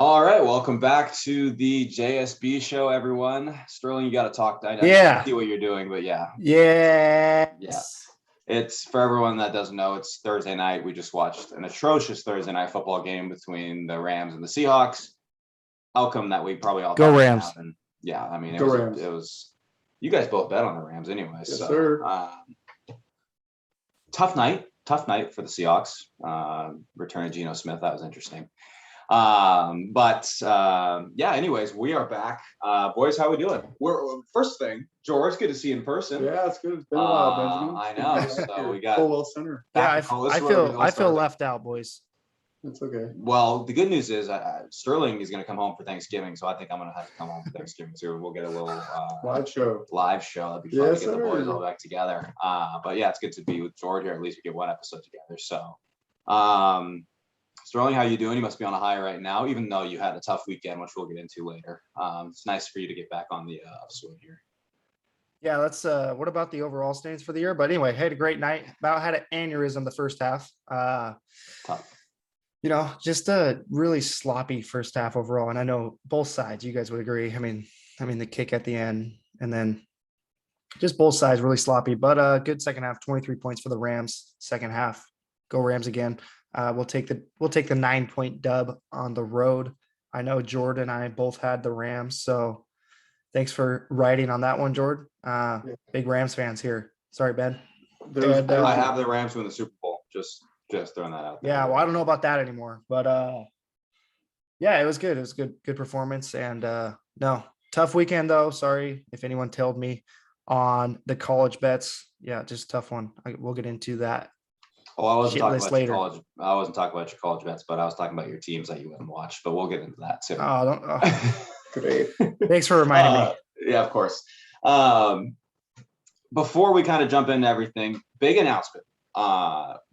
All right, welcome back to the JSB show, everyone. Sterling, you got to talk. I Yeah. see what you're doing, but yeah. Yes. It's for everyone that doesn't know, it's Thursday night. We just watched an atrocious Thursday night football game between the Rams and the Seahawks. Outcome that we probably all Go thought Rams. would happen. Yeah, I mean, Go Rams. It was. You guys both bet on the Rams anyway. Yes, so, sir. Tough night for the Seahawks. Return of Geno Smith, that was interesting. Anyways, we are back. Boys, how we doing? First thing, George, good to see you in person. Yeah, it's good. It's been a while, Benjamin. I know. So we got Full center. Yeah, I feel left out, boys. It's okay. Well, the good news is Sterling is going to come home for Thanksgiving, so I think I'm going to have to come home for Thanksgiving too. We'll get a little live show. That'd be fun to get the boys all back together. But yeah, it's good to be with George here. At least we get one episode together. So, Sterling, how you doing? You must be on a high right now, even though you had a tough weekend, which we'll get into later. It's nice for you to get back on the upswing here. Yeah, let's what about the overall standings for the year? But anyway, had a great night. About had an aneurysm the first half. Tough. Just a really sloppy first half overall. And I know both sides, you guys would agree. I mean the kick at the end and then just both sides really sloppy, but good second half, 23 points for the Rams. Second half, go Rams again. We'll take the 9-point dub on the road. I know Jordan and I both had the Rams, so thanks for writing on that one, Jordan. Big Rams fans here. Sorry, Ben. I have the Rams win the Super Bowl. Just throwing that out there. Yeah, well, I don't know about that anymore, but yeah, it was good. It was good performance, and no, tough weekend though. Sorry if anyone told me on the college bets. Yeah, just tough one. We'll get into that. Oh, I wasn't talking about your college. I wasn't talking about your college bets, but I was talking about your teams that you wouldn't watch. But we'll get into that too. Great. Thanks for reminding me. Yeah, of course. Before we kind of jump into everything, big announcement.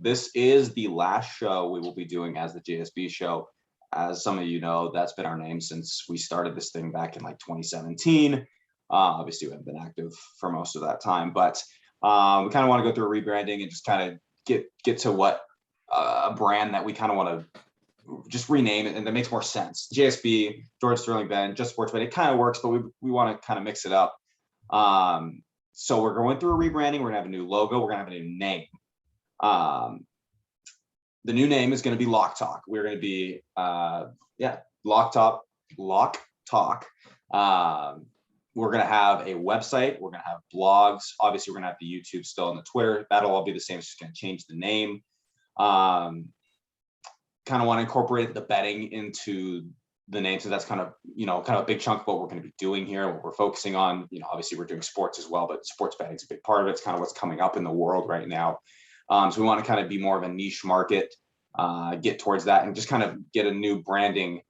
This is the last show we will be doing as the JSB show. As some of you know, that's been our name since we started this thing back in like 2017. Obviously, we haven't been active for most of that time, but we kind of want to go through a rebranding and just kind of get to what a brand that we kind of want to just rename it and that makes more sense. JSB, George Sterling, Ben, Just Sports Bet. It kind of works, but we want to kind of mix it up. So we're going through a rebranding. We're gonna have a new logo. We're gonna have a new name. The new name is going to be Lock Talk. We're going to be Lock Talk. We're going to have a website. We're going to have blogs. Obviously, we're going to have the YouTube still and the Twitter. That'll all be the same. It's just going to change the name. Kind of want to incorporate the betting into the name. So that's kind of a big chunk of what we're going to be doing here, what we're focusing on. Obviously we're doing sports as well, but sports betting is a big part of it. It's kind of what's coming up in the world right now. So we want to kind of be more of a niche market, get towards that and just kind of get a new branding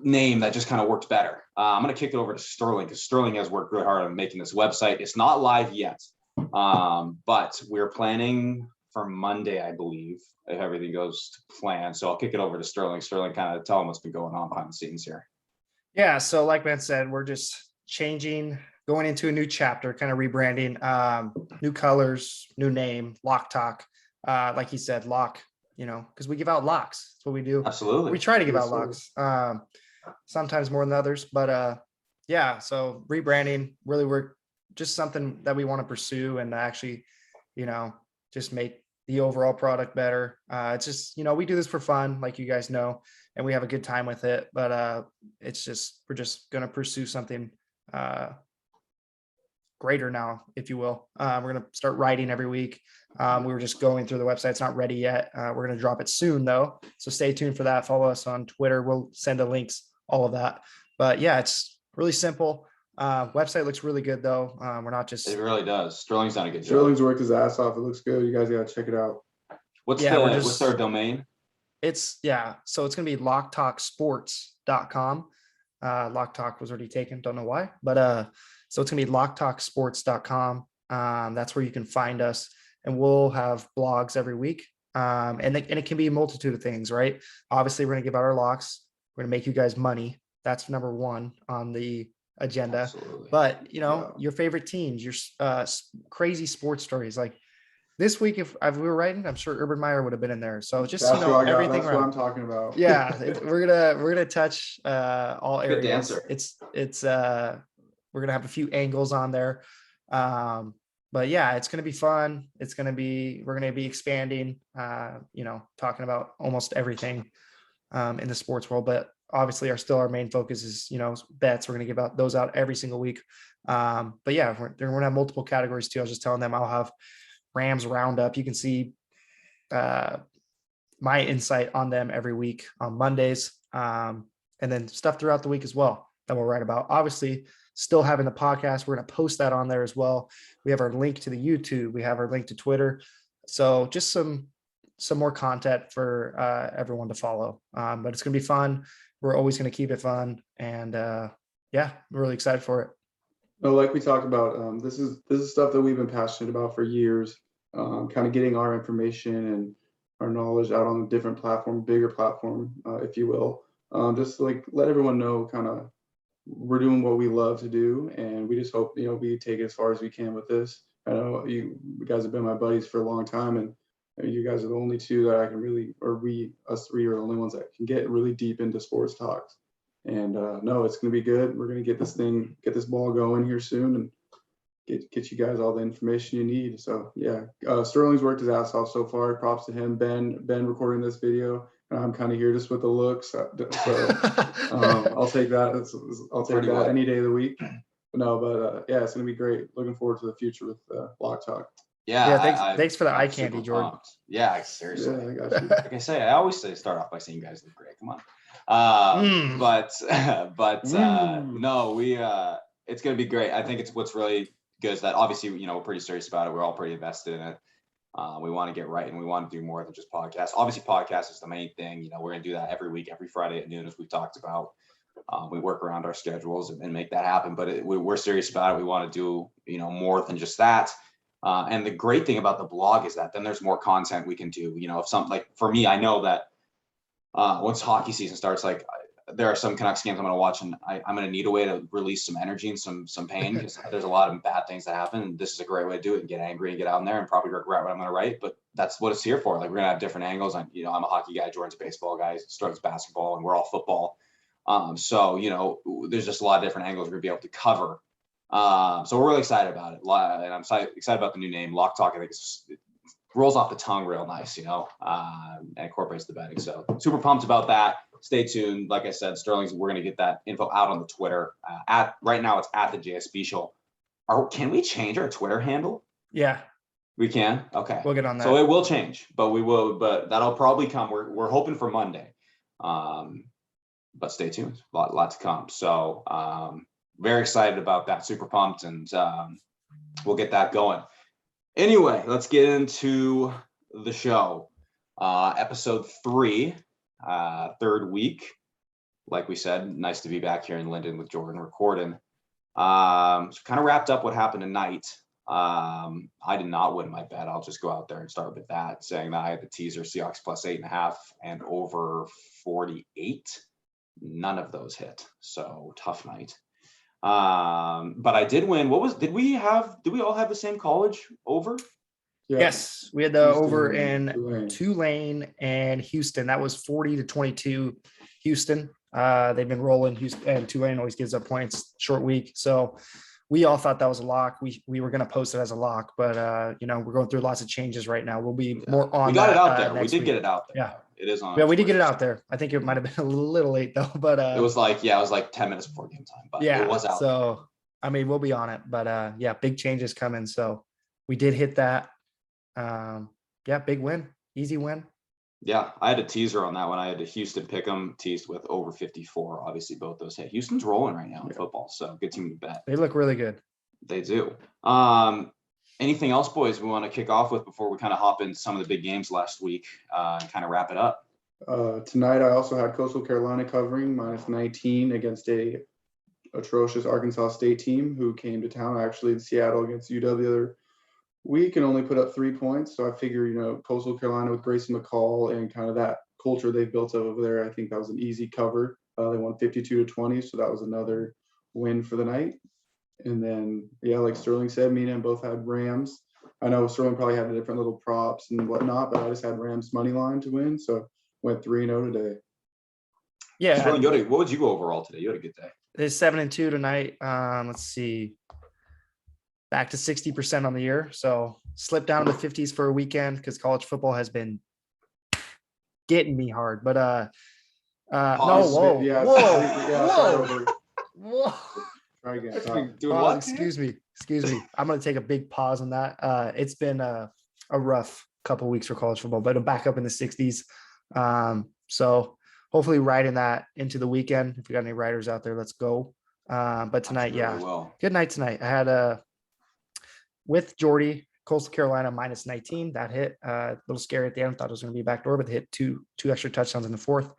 name that just kind of works better. I'm going to kick it over to Sterling because Sterling has worked really hard on making this website. It's not live yet, but we're planning for Monday, I believe, if everything goes to plan. So I'll kick it over to Sterling. Sterling, kind of tell him what's been going on behind the scenes here. Yeah, so like Ben said, we're just going into a new chapter, kind of rebranding, new colors, new name, Lock Talk. Like he said, lock, because we give out locks. That's what we do. Absolutely. We try to give out locks, sometimes more than others, but yeah, so rebranding, really we're just something that we want to pursue and actually, just make the overall product better. It's just, we do this for fun, like you guys know, and we have a good time with it, but it's just, we're just going to pursue something greater now, if you will. We're going to start writing every week. We were just going through the website. It's not ready yet. We're going to drop it soon though. So stay tuned for that. Follow us on Twitter. We'll send the links, all of that. But yeah, it's really simple. Website looks really good though. We're not just. It really does. Sterling's done a good job. Sterling's worked his ass off. It looks good. You guys got to check it out. What's our domain? So it's going to be locktalksports.com. Lock Talk was already taken. Don't know why, but so it's going to be locktalksports.com. That's where you can find us, and we'll have blogs every week. And it can be a multitude of things, right? Obviously, we're going to give out our locks. We're going to make you guys money. That's number one on the agenda. Absolutely. But, your favorite teams, your crazy sports stories. Like this week, if we were writing, I'm sure Urban Meyer would have been in there. So just That's what I got. everything That's what around. I'm talking about. Yeah, we're gonna touch all Good areas. dancer. It's we're gonna have a few angles on there. But yeah, it's gonna be fun. We're gonna be expanding, talking about almost everything in the sports world. But obviously our main focus is, bets. We're gonna give out those out every single week. But yeah, we're gonna have multiple categories too. I was just telling them I'll have Rams roundup. You can see my insight on them every week on Mondays, and then stuff throughout the week as well that we'll write about. Obviously, still having the podcast, we're going to post that on there as well. We have our link to the YouTube, we have our link to Twitter, so just some more content for everyone to follow. But it's going to be fun. We're always going to keep it fun, and yeah, I'm really excited for it. No, like we talked about, this is stuff that we've been passionate about for years. Kind of getting our information and our knowledge out on a different platform, bigger platform, if you will. Just like let everyone know kind of we're doing what we love to do, and we just hope, we take it as far as we can with this. I know you guys have been my buddies for a long time, and you guys are the only two that I can really, or us three are the only ones that can get really deep into sports talks. And no, it's going to be good. We're going to get this ball going here soon, and get you guys all the information you need. So yeah, Sterling's worked his ass off so far. Props to him. Ben recording this video. I'm kind of here just with the looks. So I'll take that. I'll take that any day of the week. But yeah, it's gonna be great. Looking forward to the future with Block Talk. Yeah. Thanks for the eye I'm candy, super Jordan. pumped. Yeah, seriously. Yeah, I got you. Like I say, I always start off by saying you guys look great. Come on. But no, it's gonna be great. I think it's what's really good is that obviously, we're pretty serious about it. We're all pretty invested in it. We want to get right, and we want to do more than just podcasts. Obviously, podcast is the main thing. We're going to do that every week, every Friday at noon, as we've talked about. We work around our schedules and make that happen. But we're serious about it. We want to do, more than just that. And the great thing about the blog is that then there's more content we can do. If something like for me, I know that once hockey season starts, like there are some Canucks games I'm going to watch, and I'm going to need a way to release some energy and some pain, because there's a lot of bad things that happen. And this is a great way to do it and get angry and get out in there and probably regret what I'm going to write. But that's what it's here for. Like, we're going to have different angles. I'm a hockey guy, Jordan's a baseball guy, Stark's basketball, and we're all football. So, there's just a lot of different angles we're going to be able to cover. So we're really excited about it. And I'm excited about the new name, Lock Talk. I think it rolls off the tongue real nice, and incorporates the betting. So super pumped about that. Stay tuned. Like I said, Sterling's, we're going to get that info out on the Twitter. Right now it's at the JSB show. Can we change our Twitter handle? Yeah, we can. Okay, we'll get on that. So it will change, but that'll probably come. We're hoping for Monday. But stay tuned. A lot to come. So very excited about that. Super pumped, and we'll get that going. Anyway, let's get into the show. Episode 3, third week. Like we said, nice to be back here in Linden with Jordan recording. So kind of wrapped up what happened tonight. I did not win my bet. I'll just go out there and start with that, saying that I had the teaser Seahawks plus 8.5 and over 48. None of those hit. So tough night. But I did win. Did we all have the same college over? Yeah. Yes, we had the Houston, over in Tulane and Houston. That was 40-22 Houston. They've been rolling. Houston and Tulane always gives up points short week. So we all thought that was a lock. We were going to post it as a lock, but we're going through lots of changes right now. We'll be more on. We got that, it out there. We did week. Get it out there. Yeah, it is on. Yeah, we did get it out there. I think it might have been a little late though, but it was like 10 minutes before game time. But yeah, it was out. So I mean, we'll be on it, but yeah, big changes coming. So we did hit that. Yeah, big win, easy win. Yeah, I had a teaser on that one. I had a Houston pick'em teased with over 54. Obviously, both those hit. Houston's rolling right now in football, so good team to bet. They look really good. They do. Anything else, boys, we want to kick off with before we kind of hop into some of the big games last week and kind of wrap it up? Tonight, I also had Coastal Carolina covering -19 against a atrocious Arkansas State team who came to town actually in Seattle against UW the other week and only put up 3 points. So I figure, Coastal Carolina with Grayson McCall and kind of that culture they've built up over there, I think that was an easy cover. They won 52-20, so that was another win for the night. And then, yeah, like Sterling said, me and him both had Rams. I know Sterling probably had different little props and whatnot, but I just had Rams money line to win, so went 3-0 today. Yeah, Sterling, what would you go overall today? You had a good day. it's 7-2 tonight. Let's see, back to 60% on the year. So slipped down to the 50s for a weekend because college football has been getting me hard. But no, Pause. whoa, Yeah, whoa, over. whoa. Try again. That's Stop. been doing Pause, what? excuse me. I'm gonna take a big pause on that. It's been a rough couple of weeks for college football, but I'm back up in the 60s. So hopefully riding that into the weekend. If you got any riders out there, let's go. But tonight, Sure we will. good night tonight. I had with Jordy, Coastal Carolina -19. That hit a little scary at the end. I thought it was going to be a backdoor, but they hit two extra touchdowns in the fourth.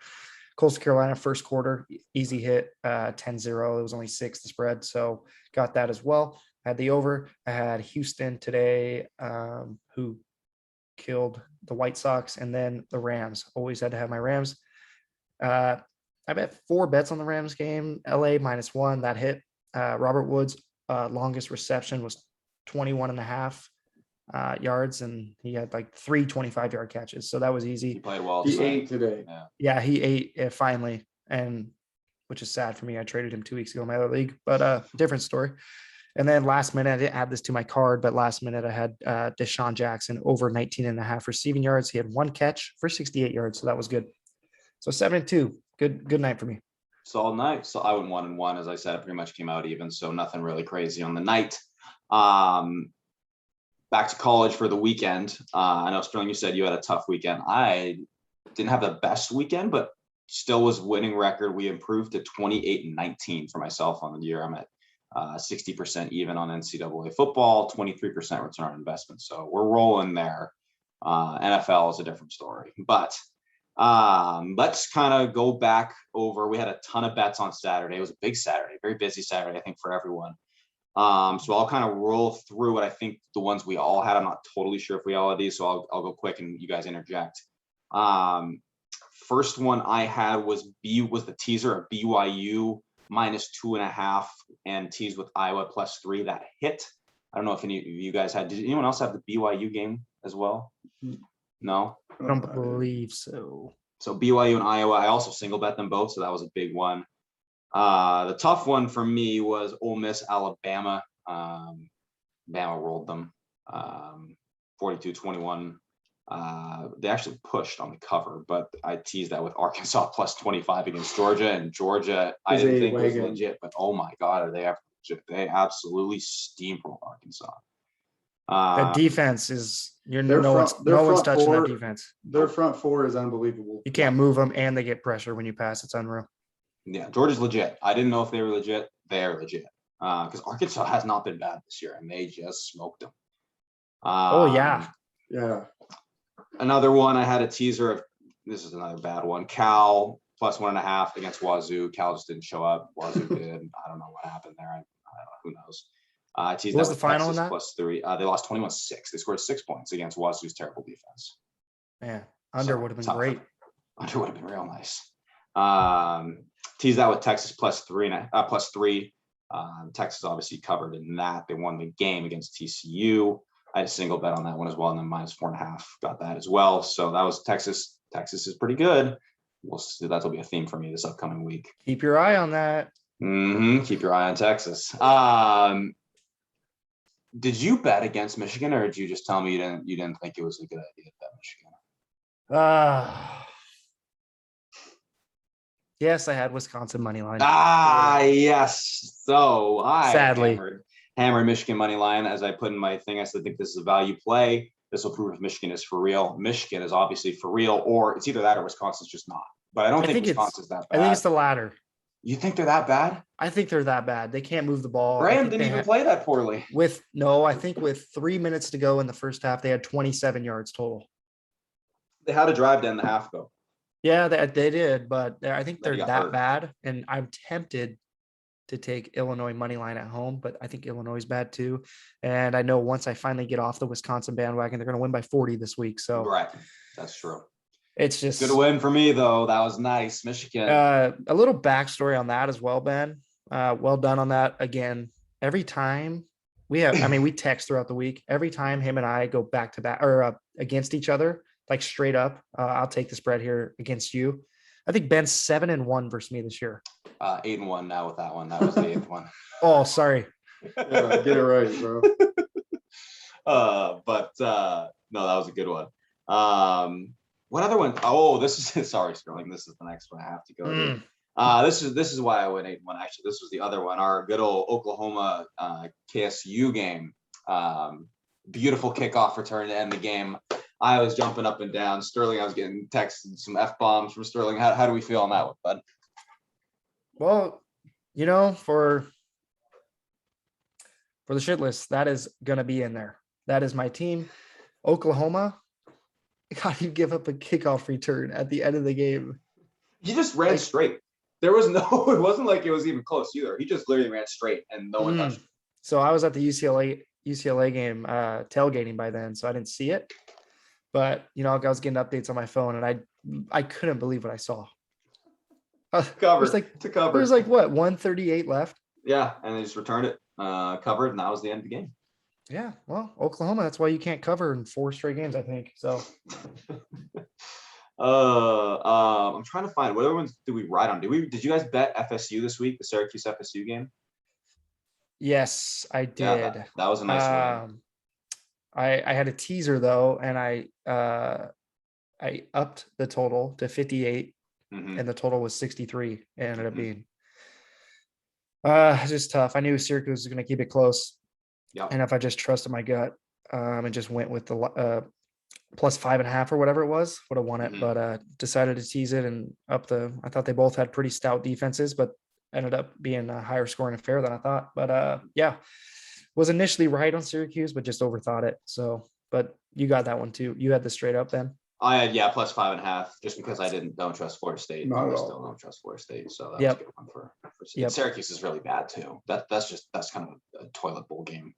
Coastal Carolina first quarter, easy hit, 10-0. It was only 6 the spread, so got that as well. I had the over. I had Houston today, who killed the White Sox, and then the Rams. Always had to have my Rams. I bet 4 bets on the Rams game. LA -1, that hit. Robert Woods' longest reception was 21.5 yards, and he had like 3 25-yard catches. So that was He easy. played well. He tonight. ate today. Yeah, he ate it finally, and which is sad for me. I traded him 2 weeks ago in my other league, but different story. And then last minute, I didn't add this to my card, but last minute I had Deshawn Jackson over 19.5 receiving yards. He had 1 catch for 68 yards, so that was good. So 7-2, good night for me. Solid night. So I went 1-1. As I said, it pretty much came out even. So nothing really crazy on the night. Back to college for the weekend. I know, Sterling, you said you had a tough weekend. I didn't have the best weekend, but still was winning record. We improved to 28-19 for myself on the year. I'm at 60% even on NCAA football, 23% return on investment. So we're rolling there. NFL is a different story. But let's kind of go back over. We had a ton of bets on Saturday. It was a big Saturday, very busy Saturday, I think, for everyone. So I'll kind of roll through what I think the ones we all had. I'm not totally sure if we all had these, so I'll go quick and you guys interject. First one I had was the teaser of BYU -2.5 and tease with Iowa +3. That hit. I don't know if any of you guys had. Did anyone else have the BYU game as well? No? I don't believe so. So BYU and Iowa, I also single bet them both, so that was a big one. The tough one for me was Ole Miss, Alabama. Bama rolled them 42-21. They actually pushed on the cover, but I teased that with Arkansas +25 against Georgia. And Georgia, I didn't think was legit, but oh my God, are they ever legit? They absolutely steamrolled Arkansas. That defense is no one's touching that defense. Their front four is unbelievable. You can't move them, and they get pressure when you pass. It's unreal. Yeah, Georgia's legit. I didn't know if they were legit. They're legit. Because Arkansas has not been bad this year, and they just smoked them. Yeah. Another one, I had a teaser of, this is another bad one, Cal +1.5 against Wazoo. Cal just didn't show up. Wazoo did. I don't know what happened there. I don't know. Who knows? What was the final on that? +3. They lost 21-6. They scored 6 points against Wazoo's terrible defense. Man, under would have been great. Under would have been real nice. Tease that with Texas +3. Texas obviously covered in that. They won the game against TCU. I had a single bet on that one as well, and then -4.5 got that as well. So that was Texas. Texas is pretty good. We'll see. That'll be a theme for me this upcoming week. Keep your eye on that. Keep your eye on Texas. Did you bet against Michigan, or did you just tell me you didn't think it was a good idea to bet Michigan? Yes, I had Wisconsin money line. Yes. So I sadly hammered Michigan money line. As I put in my thing, I said, I think this is a value play. This will prove if Michigan is for real. Michigan is obviously for real, or it's either that or Wisconsin's just not. But I don't think Wisconsin's that bad. I think it's the latter. You think they're that bad? I think they're that bad. They can't move the ball. Graham didn't even play that poorly. I think with 3 minutes to go in the first half, they had 27 yards total. They had a drive to end the half, though. Yeah, they did, but I think they're that bad. And I'm tempted to take Illinois money line at home, but I think Illinois is bad too. And I know once I finally get off the Wisconsin bandwagon, they're going to win by 40 this week. So right, that's true. It's just good win for me, though. That was nice, Michigan. A little backstory on that as well, Ben. Well done on that. Again, every time we text throughout the week. Every time him and I go back to back or against each other, like straight up, I'll take the spread here against you. I think Ben's 7-1 versus me this year. 8-1 now with that one. That was the 8th one. Oh, sorry. Yeah, get it right, bro. But no, that was a good one. What other one? Oh, this is sorry, Sterling. This is the next one I have to go to. This is why I went 8-1. Actually, this was the other one. Our good old Oklahoma KSU game. Beautiful kickoff return to end the game. I was jumping up and down. Sterling, I was getting texted some F-bombs from Sterling. How do we feel on that one, bud? Well, for the shit list, that is gonna be in there. That is my team. Oklahoma. God, you give up a kickoff return at the end of the game. He just ran straight. There was it wasn't like it was even close either. He just literally ran straight and no one touched him. So I was at the UCLA game tailgating by then, so I didn't see it. But I was getting updates on my phone, and I couldn't believe what I saw. Covered. There's like what 138 left. Yeah, and they just returned it covered, and that was the end of the game. Yeah, well, Oklahoma. That's why you can't cover in 4 straight games, I think. So. I'm trying to find what other ones did we ride on? Did you guys bet FSU this week, the Syracuse FSU game? Yes, I did. Yeah, that was a nice one. I had a teaser though, and I upped the total to 58, and the total was 63. It ended up being it's just tough. I knew Syracuse was going to keep it close. Yeah. And if I just trusted my gut and just went with the plus 5.5 or whatever it was, would have won it. But decided to tease it and up I thought they both had pretty stout defenses, but ended up being a higher scoring affair than I thought. But yeah, was initially right on Syracuse, but just overthought it. So, but you got that one too. You had the straight up then. I had plus 5.5, just because I don't trust Florida State. Not at all. Still don't trust Florida State, so that was a good one for Syracuse is really bad too. That's kind of a toilet bowl game.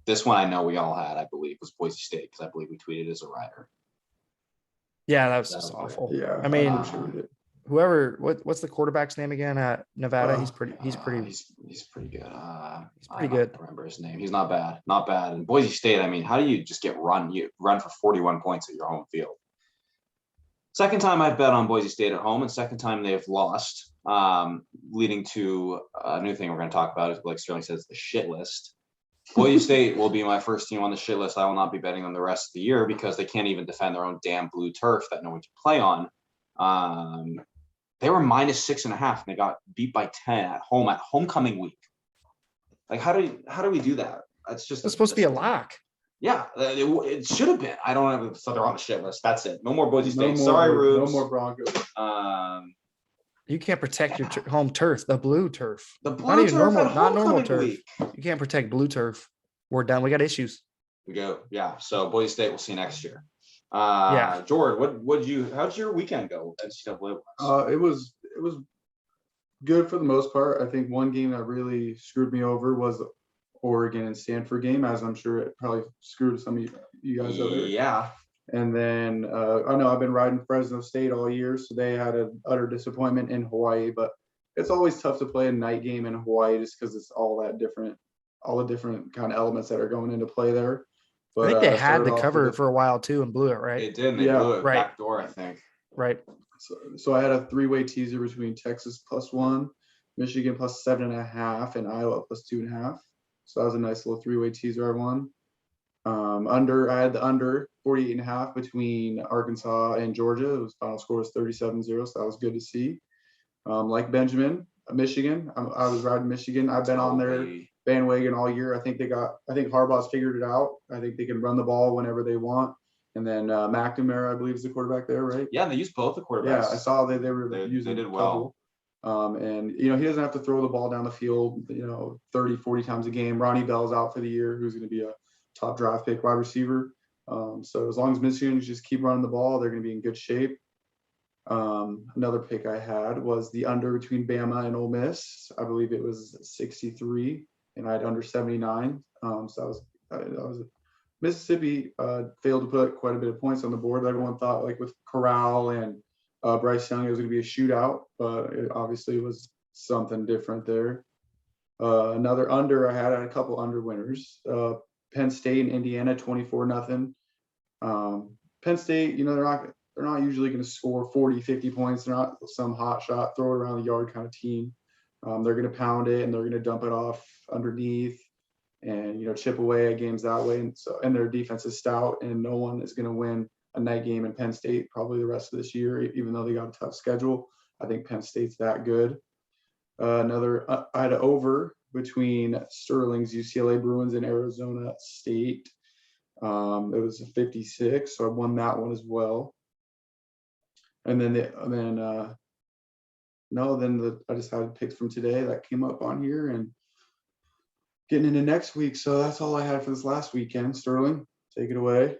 This one I know we all had, I believe, was Boise State, because I believe we tweeted as a rider. Yeah, that was just awful. Yeah, I mean, what's the quarterback's name again at Nevada? He's pretty good. He's pretty good. He's pretty good. I don't remember his name. He's not bad. And Boise State, I mean, how do you just get run? You run for 41 points at your home field. Second time I've bet on Boise State at home, and second time they've lost, leading to a new thing we're going to talk about, is, like Sterling says, the shit list. Boise State will be my first team on the shit list. I will not be betting them the rest of the year, because they can't even defend their own damn blue turf that no one can play on. They were minus 6.5, and they got beat by 10 at home at homecoming week. Like, how do we do that? It's supposed to be a lock. Yeah, it should have been. I don't have, so they're on the shit list. That's it. No more Boise State. Sorry, Rubes. No more Broncos. You can't protect your home turf, the blue turf. The blue turf, not normal turf. Week. You can't protect blue turf. We're done. We got issues. We go. Yeah. So Boise State, we'll see you next year. Yeah. Jordan, how'd your weekend go? It was good for the most part. I think one game that really screwed me over was the Oregon and Stanford game, as I'm sure it probably screwed some of you guys over. Yeah. And then I know I've been riding Fresno State all year, so they had an utter disappointment in Hawaii. But it's always tough to play a night game in Hawaii, just because it's all the different kind of elements that are going into play there. But, I think they had the cover for a while too and blew it, right? They did. They blew it back door, I think. Right. So I had a 3-way teaser between Texas +1, Michigan +7.5, and Iowa +2.5. So that was a nice little 3-way teaser I won. I had the under 48.5 between Arkansas and Georgia. It was final score was 37-0, so that was good to see. Like Benjamin, Michigan. I was riding Michigan. I've been on their bandwagon all year. I think Harbaugh's figured it out. I think they can run the ball whenever they want. And then McNamara, I believe, is the quarterback there, right? Yeah, they used both the quarterbacks. Yeah, I saw they were using. They did well. And he doesn't have to throw the ball down the field 30, 40 times a game. Ronnie Bell's out for the year, who's going to be a top draft pick wide receiver. So as long as Michigan just keep running the ball, they're going to be in good shape. Another pick I had was the under between Bama and Ole Miss. I believe it was 63, and I had under 79. So that was Mississippi failed to put quite a bit of points on the board. Everyone thought, like with Corral and Bryce Young, it was going to be a shootout, but it obviously was something different there. Another under, I had a couple under winners. Penn State and Indiana, 24-0. Penn State, they're not usually going to score 40, 50 points. They're not some hot shot, throw it around the yard kind of team. They're going to pound it and they're going to dump it off underneath and, chip away at games that way. And their defense is stout, and no one is going to win a night game in Penn State probably the rest of this year, even though they got a tough schedule. I think Penn State's that good. I had an over between Sterling's UCLA Bruins and Arizona State. It was a 56, so I won that one as well. And then I just had picks from today that came up on here and getting into next week. So that's all I had for this last weekend. Sterling, take it away.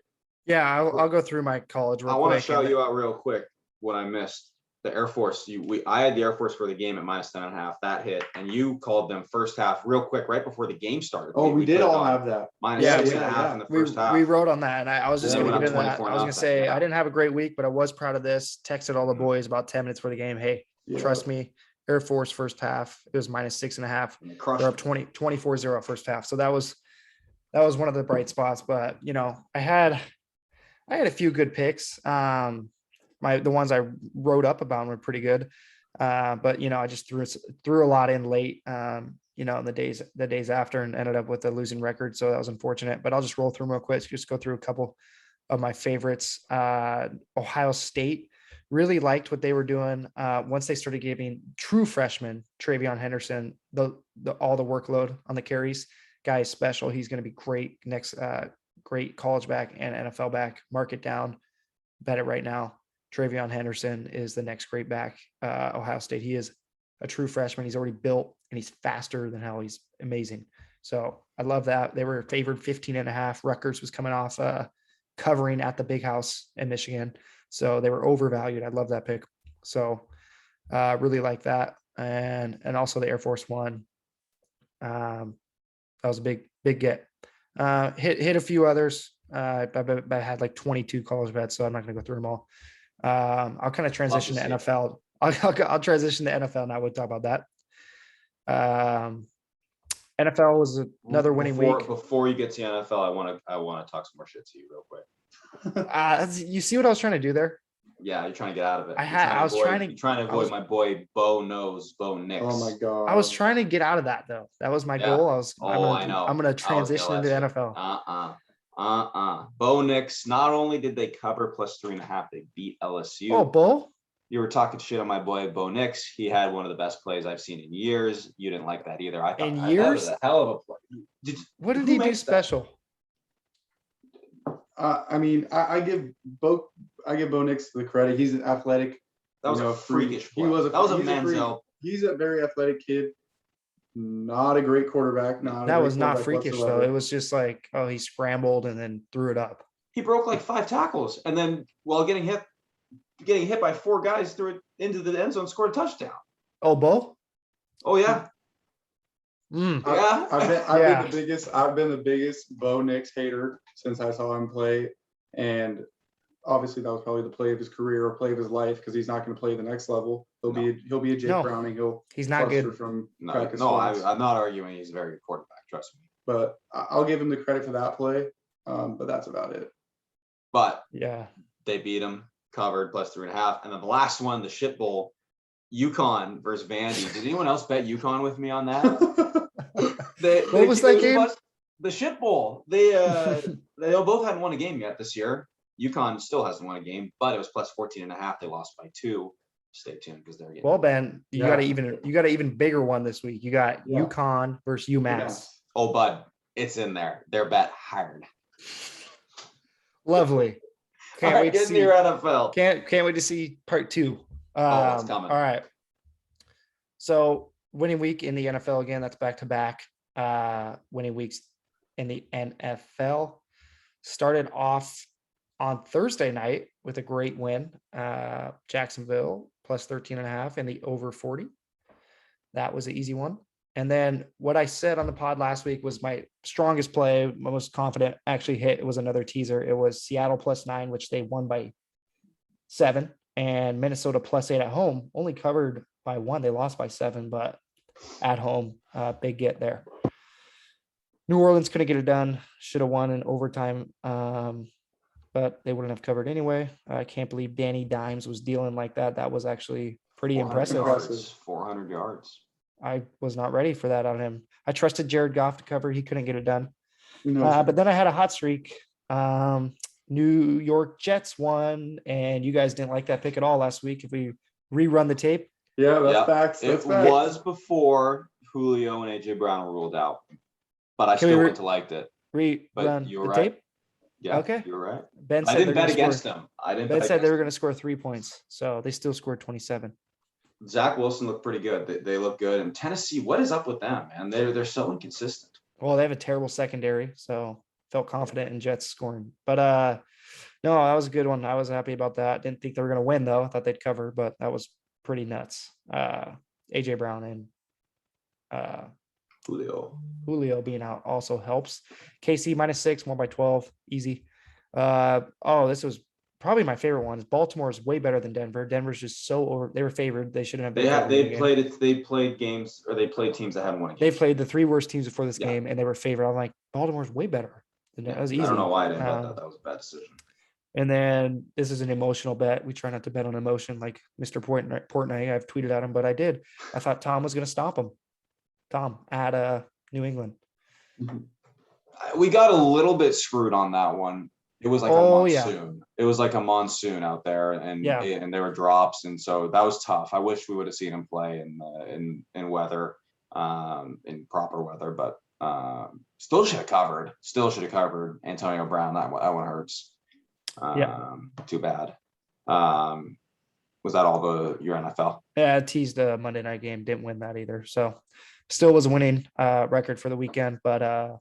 Yeah, I'll go through my college real I quick. want to show you out real quick what I missed. The Air Force, I had the Air Force for the game at -10.5. That hit, and you called them first half real quick right before the game started. Oh, we did all have that. -6.5 in the first half. We wrote on that, and I was just going to get into that. I was going to say I didn't have a great week, but I was proud of this. Texted all the boys about 10 minutes for the game. Hey, trust me, Air Force first half, it was -6.5. They're up 24-0 first half. So that was one of the bright spots. But I had a few good picks. The ones I wrote up about were pretty good. But I just threw a lot in late, in the days after, and ended up with a losing record. So that was unfortunate, but I'll just roll through them real quick. Just go through a couple of my favorites. Ohio State, really liked what they were doing. Once they started giving true freshman Trayvon Henderson, all the workload on the carries. Guy is special. He's going to be great next, great college back and NFL back. Mark it down. Bet it right now. Trayvon Henderson is the next great back. Ohio State. He is a true freshman. He's already built, and he's faster than hell. He's amazing. So I love that. They were favored 15.5. Rutgers was coming off covering at the Big House in Michigan. So they were overvalued. I love that pick. So really like that. And also the Air Force One. That was a big get. Hit a few others. I had like 22 college bets, so I'm not going to go through them all. I'll kind of transition to NFL. I'll transition to NFL now. We'll talk about that. NFL was another winning week. Before you get to the NFL, I want to talk some more shit to you real quick. You see what I was trying to do there? Yeah, you're trying to get out of it. You're trying to avoid my boy Bo Nix. Oh my god! I was trying to get out of that though. That was my goal. I know. I'm going to transition into the NFL. Bo Nix, not only did they cover +3.5, they beat LSU. Oh, Bo? You were talking shit on my boy Bo Nix. He had one of the best plays I've seen in years. You didn't like that either. I thought that was a hell of a play. What did he do special? I give Bo Nix the credit. He's an athletic. That was a freakish play. That was a Manziel. He's a very athletic kid. Not a great quarterback. That was not freakish though. It was just like, he scrambled and then threw it up. He broke like 5 tackles, and then while getting hit by 4 guys, threw it into the end zone, scored a touchdown. Oh, Bo? Oh yeah. Yeah. I've been the biggest Bo Nix hater since I saw him play, and obviously that was probably the play of his career or play of his life, because he's not going to play the next level. He'll be a Jake Browning. He's not good from I'm not arguing he's a very good quarterback. Trust me. But I'll give him the credit for that play. But that's about it. But yeah, they beat him, covered +3.5, and then the last one, the shit bowl, Yukon versus Vandy. Did anyone else bet Yukon with me on that? What was that game? The shit bowl. They both hadn't won a game yet this year. Yukon still hasn't won a game, but it was +14.5. They lost by 2. Stay tuned because they're getting. Well, Ben, you got an even bigger one this week. You got Yukon versus UMass. Oh, bud, it's in there. Their bet hired. Lovely. Can't wait to see your NFL. Can't wait to see part 2. It's coming. All right. So winning week in the NFL again. That's back to back. Winning weeks in the NFL started off on Thursday night with a great win. Jacksonville +13.5 and the over 40. That was an easy one. And then what I said on the pod last week was my strongest play, my most confident actually hit. It was another teaser. It was Seattle +9, which they won by 7, and Minnesota +8 at home, only covered by 1. They lost by 7, but at home. Big get there. New Orleans couldn't get it done. Should have won in overtime, but they wouldn't have covered anyway. I can't believe Danny Dimes was dealing like that. That was actually pretty 400 impressive. yards, 400 yards. I was not ready for that on him. I trusted Jared Goff to cover. He couldn't get it done. No, But then I had a hot streak. New York Jets won, and you guys didn't like that pick at all last week. If we rerun the tape, yeah, that's Yep. facts. That's It facts. was before Julio and AJ Brown were ruled out, but I Can we still re- wouldn't have liked it. But rerun you the were right. tape. Yeah, Okay. you were right. Ben I said didn't they're bet gonna against score. them. I didn't. Ben bet said they were going against to score 3 points, so they still scored 27. them. Zach Wilson looked pretty good. They look good. And Tennessee, what is up with them, man? They're so inconsistent. Well, they have a terrible secondary, so felt confident in Jets scoring. But no, that was a good one. I was happy about that. Didn't think they were going to win though. I thought they'd cover, but that was pretty nuts. AJ Brown and Julio being out also helps. KC -6, more by 12, easy. This was probably my favorite one. Baltimore is way better than Denver. Denver's just so over. They were favored. They shouldn't have been. They played games, or they played teams that hadn't won a game. They played the 3 worst teams before this Yeah. game, and they were favored. I'm like, Baltimore's way better. That was easy. I don't know why I didn't bet that. That was a bad decision. And then this is an emotional bet. We try not to bet on emotion like Mr. Portnoy. I've tweeted at him, but I did. I thought Tom was going to stop him. Tom at New England. We got a little bit screwed on that one. It was like a monsoon. Yeah. It was like a monsoon out there, and there were drops, and so that was tough. I wish we would have seen him play in weather, in proper weather, but still should have covered. Antonio Brown. That one hurts. Too bad. Was that all your NFL? Yeah, I teased the Monday night game. Didn't win that either. So still was a winning record for the weekend, but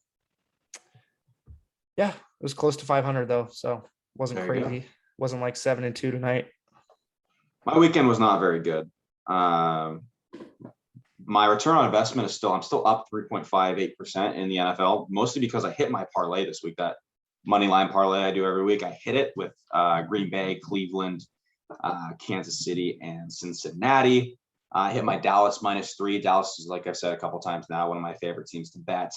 it was close to 500 though. So wasn't crazy. Wasn't like 7-2 tonight. My weekend was not very good. My return on investment I'm still up 3.58% in the NFL, mostly because I hit my parlay this week. That money line parlay I do every week. I hit it with Green Bay, Cleveland, Kansas City, and Cincinnati. I hit my Dallas -3. Dallas is, like I've said a couple times now, one of my favorite teams to bet.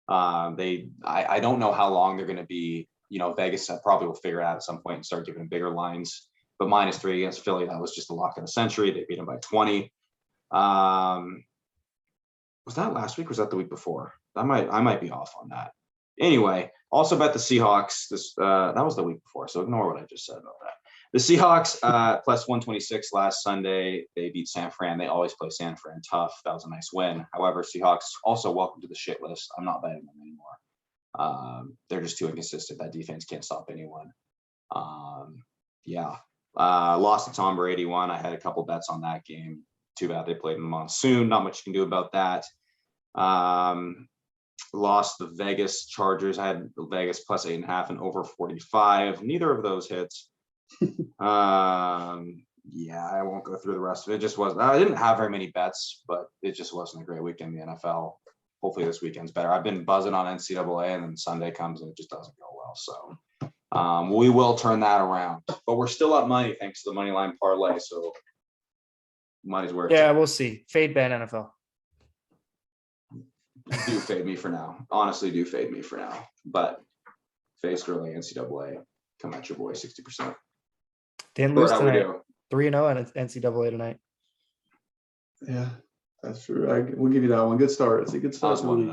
I don't know how long they're going to be. Vegas probably will figure it out at some point and start giving bigger lines. But -3 against Philly, that was just the lock of the century. They beat them by 20. Was that last week or was that the week before? I might be off on that. Anyway, also bet the Seahawks. That was the week before, so ignore what I just said about that. The Seahawks plus 126 last Sunday. They beat San Fran. They always play San Fran tough. That was a nice win. However, Seahawks also welcome to the shit list. I'm not betting them anymore. They're just too inconsistent. That defense can't stop anyone. Lost to Tom Brady one. I had a couple bets on that game. Too bad they played in the monsoon. Not much you can do about that. Lost the Vegas Chargers. I had Vegas plus 8.5 and over 45. Neither of those hits. I won't go through the rest of it. It just wasn't. I didn't have very many bets, but it just wasn't a great weekend in the NFL. Hopefully this weekend's better. I've been buzzing on NCAA, and then Sunday comes and it just doesn't go well. So we will turn that around. But we're still up money thanks to the money line parlay. So money's worth. Yeah, we'll see. Fade Ben NFL. Do fade me for now. Honestly, do fade me for now. But face early NCAA. Come at your boy 60%. Didn't lose tonight. 3-0 at NCAA tonight. Yeah, that's true. We'll give you that one. Good start. It's a good start. Sunday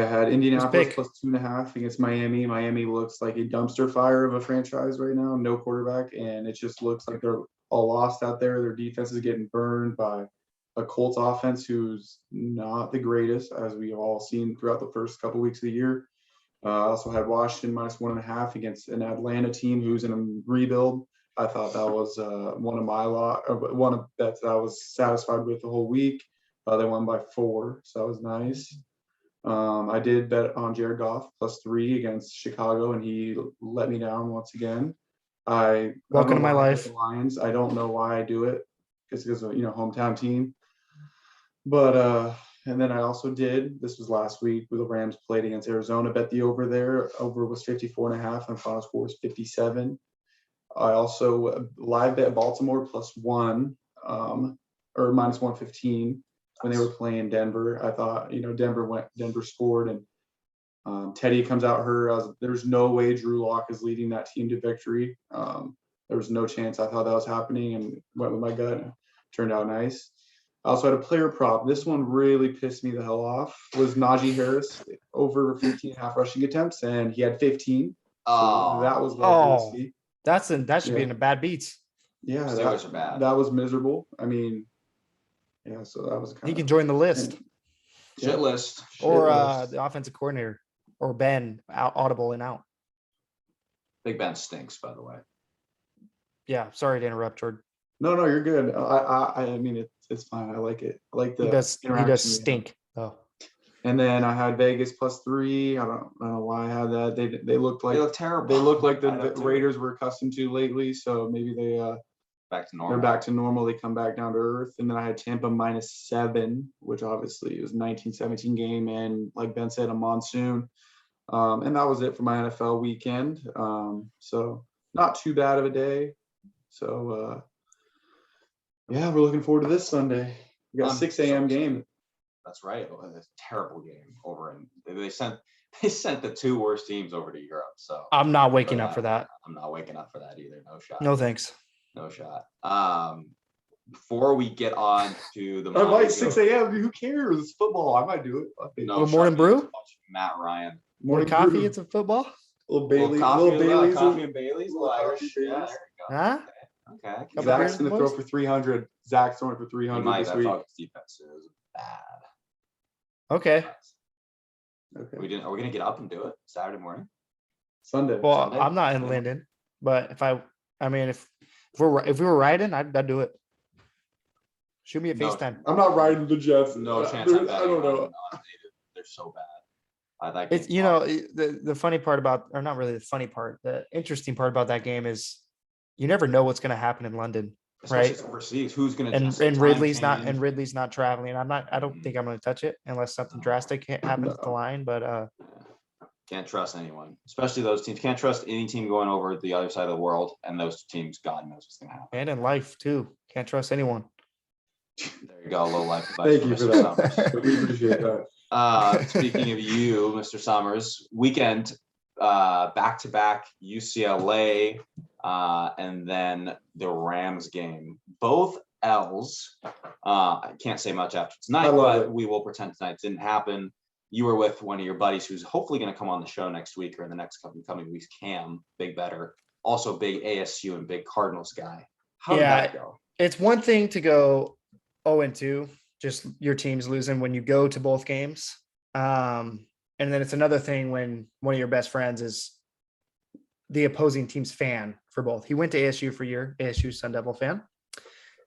I had Indianapolis plus 2.5 against Miami. Miami looks like a dumpster fire of a franchise right now. No quarterback, and it just looks like they're all lost out there. Their defense is getting burned by a Colts offense who's not the greatest, as we've all seen throughout the first couple weeks of the year. I also had Washington minus 1.5 against an Atlanta team who's in a rebuild. I thought that was one of bets that I was satisfied with the whole week. They won by 4, so that was nice. I did bet on Jared Goff plus 3 against Chicago, and he let me down once again. Welcome to my life. Lions. I don't know why I do it. It's because of hometown team. But and then I also did. This was last week where the Rams played against Arizona. Bet the over there. Over was 54.5, and final score was 57. I also live bet Baltimore plus 1. or minus 115 when they were playing Denver. I thought, Denver scored, and Teddy comes out hurt. There's no way Drew Lock is leading that team to victory. There was no chance. I thought that was happening, and went with my gut. And turned out nice. I also had a player prop. This one really pissed me the hell off. Was Najee Harris over 15.5 rushing attempts, and he had 15. So that was lovely to see. That should be in the bad beats. Yeah, Steelers are bad. That was miserable. I mean, yeah. So that was He can join the list, Shit list. or the offensive coordinator, or Ben audible and out. Big Ben stinks, by the way. Yeah, sorry to interrupt, Jordan. No, you're good. I mean, it's fine. I like it. I like the He does interaction. stink though. And then I had Vegas +3. I don't know why I had that. They looked like They look terrible. They look like the I know too. Raiders were accustomed to lately. So maybe back to normal. they're back to normal. They come back down to earth. And then I had Tampa -7, which obviously was a 19-17 game, and like Ben said, a monsoon. And that was it for my NFL weekend. So not too bad of a day. So yeah, we're looking forward to this Sunday. We got a 6 a.m. game. That's right. It's a terrible game over in. They sent the two worst teams over to Europe. So I'm not waking up for that. I'm not waking up for that either. No shot. No thanks. No shot. Before we get on to the I might 6 a.m. Who cares? It's football. I might do it. No Little morning brew? Matt Ryan. More coffee. It's a football. Little Bailey. Little Bailey's. coffee and Bailey's. Little Irish. coffee Yeah, Baileys. there you go. Huh? Okay. Couple Zach's beers, gonna boys? throw for 300. Zach's throwing for 300 this week. Defense is bad. Okay. Okay. Are we gonna get up and do it Saturday morning? Sunday. Well, Sunday? I'm not in Linden, but if we were riding, I'd do it. Shoot me a No. FaceTime. I'm not riding the Jets. No chance. I I'm betting don't know. on they're so bad. That It's game's the funny part about, or not really the funny part, the interesting part about that game is you never know what's going to happen in London, especially right? overseas. Who's gonna And adjust the time Ridley's change? not traveling. I don't think I'm going to touch it unless something drastic happens at the line. But Can't trust anyone, especially those teams. Can't trust any team going over the other side of the world, and those teams, God knows what's gonna happen. and in life too, can't trust anyone. There you go, a little life advice. Thank you for Mr. that. Summers. We appreciate that. Speaking of you, Mr. Summers, weekend back-to-back UCLA and then the Rams game. Both L's. I can't say much after tonight, but we will pretend tonight didn't happen. You were with one of your buddies who's hopefully going to come on the show next week or in the next coming weeks, Cam, big better. Also big ASU and big Cardinals guy. How did that go? It's one thing to go 0-2, just your team's losing when you go to both games. And then it's another thing when one of your best friends is the opposing team's fan for both. He went to ASU for a year, ASU Sun Devil fan,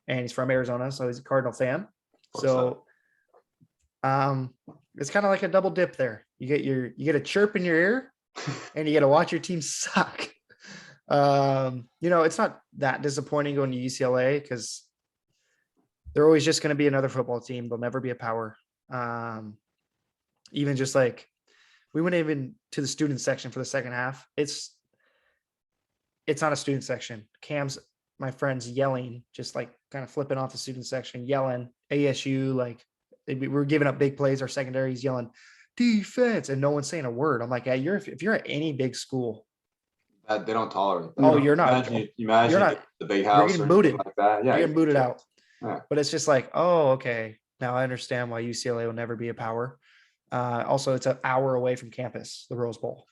and he's from Arizona, so he's a Cardinal fan. So it's kind of like a double dip there. You get a chirp in your ear and you get to watch your team suck. It's not that disappointing going to UCLA because they're always just going to be another football team. They'll never be a power. Even just like we went even to the student section for the second half. It's not a student section. My friends yelling, just like kind of flipping off the student section, yelling ASU, like we're giving up big plays. Our secondary is yelling defense and no one's saying a word. I'm like, if you're at any big school, They don't tolerate that. Oh, you're not. Imagine You're not. the big house. You're getting or booted. something like that. Yeah, you're getting booted out. Yeah. But it's just like, oh, okay. Now I understand why UCLA will never be a power. Also, it's an hour away from campus, the Rose Bowl.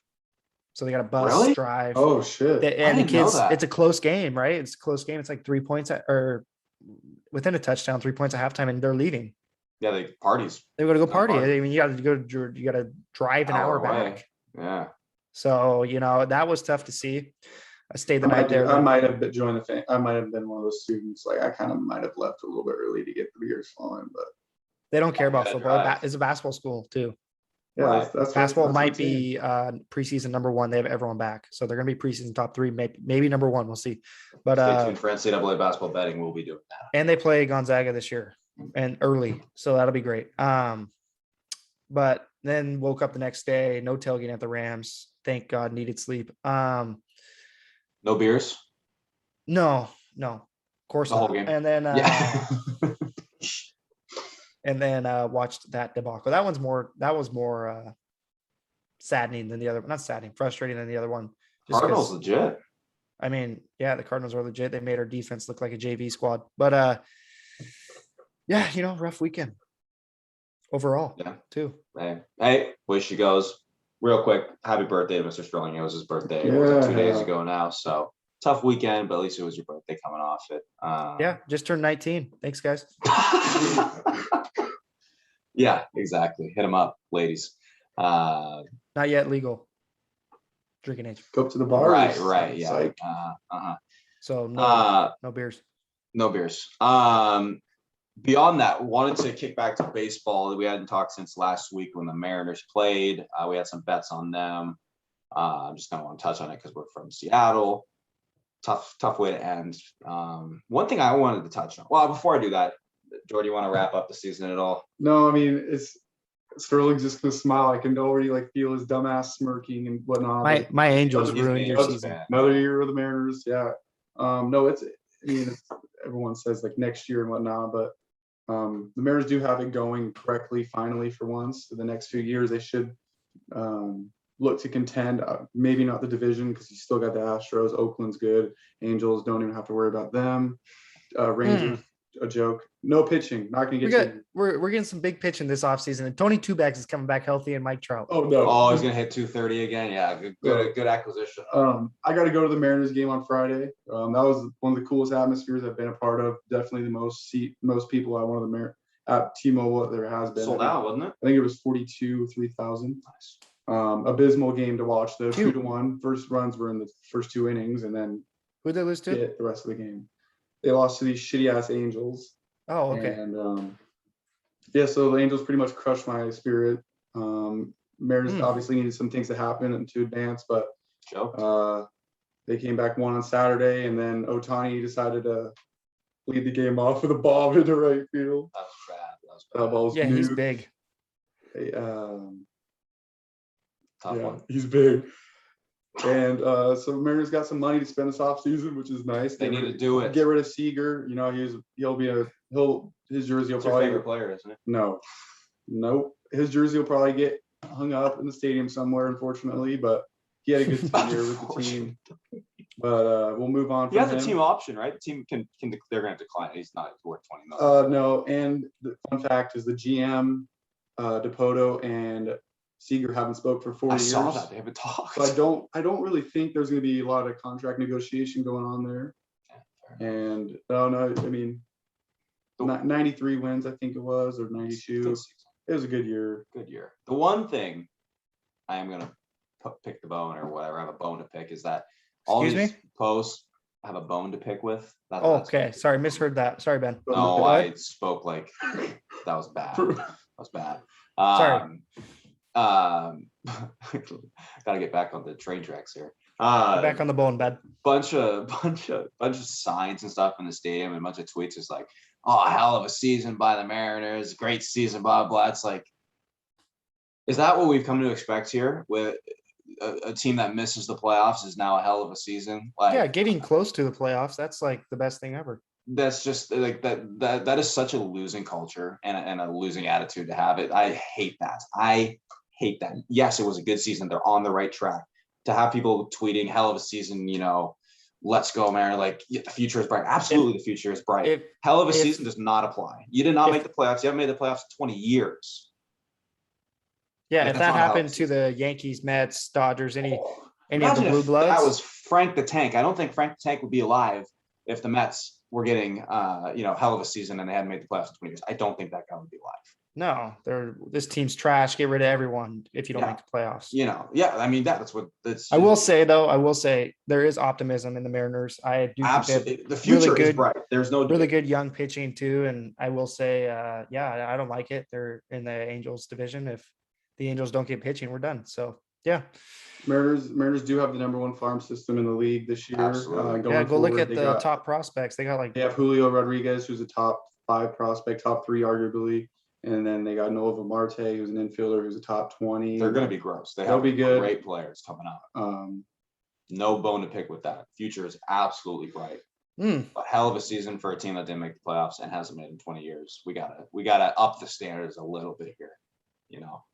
So they got a bus drive. Oh shit! And the kids, it's a close game, right? It's a close game. It's like 3 points or within a touchdown, 3 points at halftime, and they're leading. Yeah, they parties. They got to go party. I mean, you got to drive an hour back. Yeah. So that was tough to see. I stayed the night there. I might have joined the fan. I might have been one of those students. Like I kind of might have left a little bit early to get the beers flowing, but they don't care about football. It's a basketball school too. Yeah, that's basketball might be preseason number 1. They have everyone back, so they're going to be preseason top 3, maybe number 1. We'll see. But stay tuned for NCAA basketball betting. We'll be doing that. And they play Gonzaga this year and early, so that'll be great. But then woke up the next day, no tailgate at the Rams. Thank God, needed sleep. No beers? No, of course the not. Whole game. And then and then watched that debacle. That was more saddening than the other. Not saddening, frustrating than the other one. Just Cardinals 'cause, legit. I mean, yeah, the Cardinals are legit. They made our defense look like a JV squad. But yeah, rough weekend overall. Yeah. Too. Hey, wish you goes. Real quick, happy birthday to Mr. Sterling. It was his birthday. It was 2 days ago now. So tough weekend, but at least it was your birthday coming off it. Yeah, just turned 19. Thanks, guys. Yeah, exactly. Hit them up, ladies. Not yet legal drinking age. Go up to the bars. Right. Yeah. Psych. So no beers. No beers. Beyond that, wanted to kick back to baseball. We hadn't talked since last week when the Mariners played. We had some bets on them. I'm just gonna want to touch on it because we're from Seattle. Tough way to end. One thing I wanted to touch on. Well, before I do that, Jordy, you want to wrap up the season at all? No, I mean, it's Sterling's just gonna smile. I can already feel his dumbass smirking and whatnot. My Angels He's ruined your Angels season. fan. Another year with the Mariners. Yeah. No, it's everyone says next year and whatnot, but the Mariners do have it going correctly finally for once. So the next few years they should look to contend. Maybe not the division because you still got the Astros. Oakland's good. Angels don't even have to worry about them. Rangers, a joke. No pitching. Not gonna get. We're getting some big pitching this offseason, and Tony Two Bags is coming back healthy, and Mike Trout. Oh no! Oh, he's gonna hit 230 again. Yeah, good acquisition. I got to go to the Mariners game on Friday. That was one of the coolest atmospheres I've been a part of. Definitely the most people at one of the at T-Mobile there has been. Sold out, wasn't it? I think it was 3,000. Nice. Abysmal game to watch though. 2-1. First runs were in the first 2 innings, and then who'd they lose to? The rest of the game. They lost to these shitty ass Angels. Oh, okay. And yeah, so the Angels pretty much crushed my spirit. Mariners obviously needed some things to happen to advance, but they came back one on Saturday, and then Ohtani decided to lead the game off with a bomb into right field. That was bad. That ball was he's big. Tough one. He's big. And so Mariners got some money to spend this offseason, which is nice. They need to do it. Get rid of Seager. His jersey will It's probably. your favorite player, isn't it? No, nope. His jersey will probably get hung up in the stadium somewhere, unfortunately. But he had a good year with the team. But we'll move on. He has a team option, right? The team can they're going to decline. He's not worth $20 million. No, and the fun fact is the GM, DePoto and Seager haven't spoke for 4 years. I saw that they haven't talked. So I don't really think there's going to be a lot of contract negotiation going on there. Yeah, and I mean, 93 wins, I think it was, or 92. It was a good year. Good year. The one thing I am going to pick the bone or whatever, I have a bone to pick, is that all these posts have a bone to pick with. Okay. Sorry, misheard that. Sorry, Ben. No, I spoke like that was bad. That was bad. Sorry. Gotta get back on the train tracks here. Back on the bone, bed. Bunch of signs and stuff in the stadium and a bunch of tweets. It's like, oh, hell of a season by the Mariners, great season, blah blah. It's like, is that what we've come to expect here with a team that misses the playoffs is now a hell of a season? Like, yeah, getting close to the playoffs, that's like the best thing ever. That's just like that is such a losing culture and a losing attitude to have it. I hate that. Yes, it was a good season. They're on the right track. To have people tweeting hell of a season, let's go, man. Like, the future is bright. Absolutely, the future is bright. Hell of a season does not apply. You did not make the playoffs. You haven't made the playoffs in 20 years. Yeah, if that happened to the Yankees, Mets, Dodgers, any of the blue bloods. That was Frank the Tank. I don't think Frank the Tank would be alive if the Mets were getting hell of a season and they hadn't made the playoffs in 20 years. I don't think that guy would be alive. No, this team's trash. Get rid of everyone if you don't make the playoffs. I mean, that's what it's. I will say there is optimism in the Mariners. I do absolutely think the future is bright. There's no really good young pitching too, and I will say, I don't like it. They're in the Angels division. If the Angels don't get pitching, we're done. So yeah. Mariners do have the #1 farm system in the league this year. Go look at the top prospects. They have Julio Rodriguez, who's a top 5 prospect, top 3 arguably. And then they got Nova Marte, who's an infielder, who's a top 20. They're going to be gross. They'll be good. Great players coming up. No bone to pick with that. Future is absolutely bright. A hell of a season for a team that didn't make the playoffs and hasn't made in 20 years. We gotta up the standards a little bit here. You know,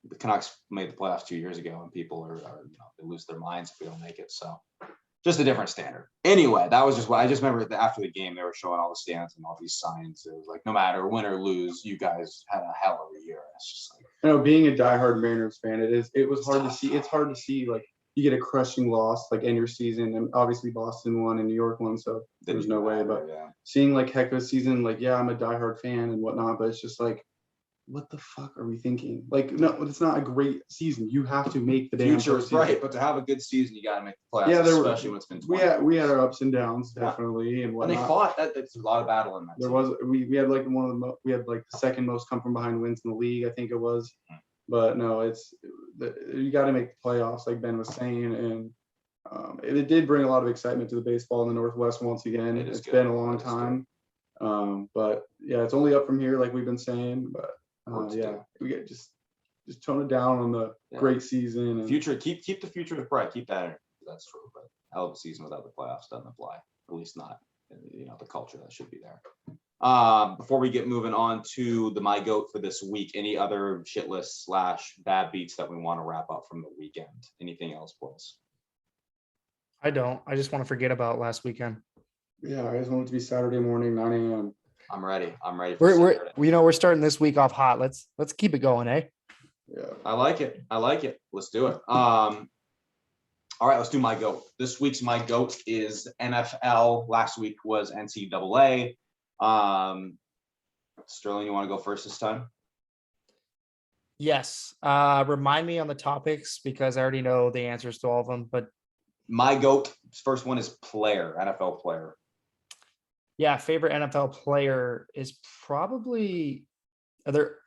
the Canucks made the playoffs 2 years ago, and people are they lose their minds if we don't make it. So just a different standard. Anyway, that was just what I just remember after the game, they were showing all the stands and all these signs. It was like, no matter win or lose, you guys had a hell of a year. It's just like, being a diehard Mariners fan, it was hard to see. It's hard to see like you get a crushing loss like end your season, and obviously Boston won and New York won, so there's no way. But seeing like heck of a season, like I'm a diehard fan and whatnot, but it's just like, what the fuck are we thinking? Like, no, it's not a great season. You have to make the damn future is bright, but to have a good season, you got to make the playoffs. Yeah, especially when it's been 20 we had our ups and downs, definitely, and whatnot. And they fought. That's a lot of battle in that. There was we had like we had like the second most come from behind wins in the league, I think it was. But no, you got to make the playoffs, like Ben was saying, and it did bring a lot of excitement to the baseball in the Northwest once again. It's been a long time, but yeah, it's only up from here, like we've been saying. But we get just tone it down on the great season. And future, keep the future with pride. Keep that energy. That's true. But hell of a season without the playoffs doesn't apply. At least not, the culture that should be there. Before we get moving on to the My Goat for this week, any other shit lists / bad beats that we want to wrap up from the weekend? Anything else, boys? I don't. I just want to forget about last weekend. Yeah, I just want it to be Saturday morning, 9 a.m. I'm ready. We're starting this week off hot. Let's keep it going, eh? Yeah. I like it. Let's do it. All right, let's do My Goat. This week's My Goat is NFL. Last week was NCAA. Sterling, you want to go first this time? Yes. Remind me on the topics because I already know the answers to all of them. But My Goat, first one is player, NFL player. Yeah, favorite NFL player is probably other.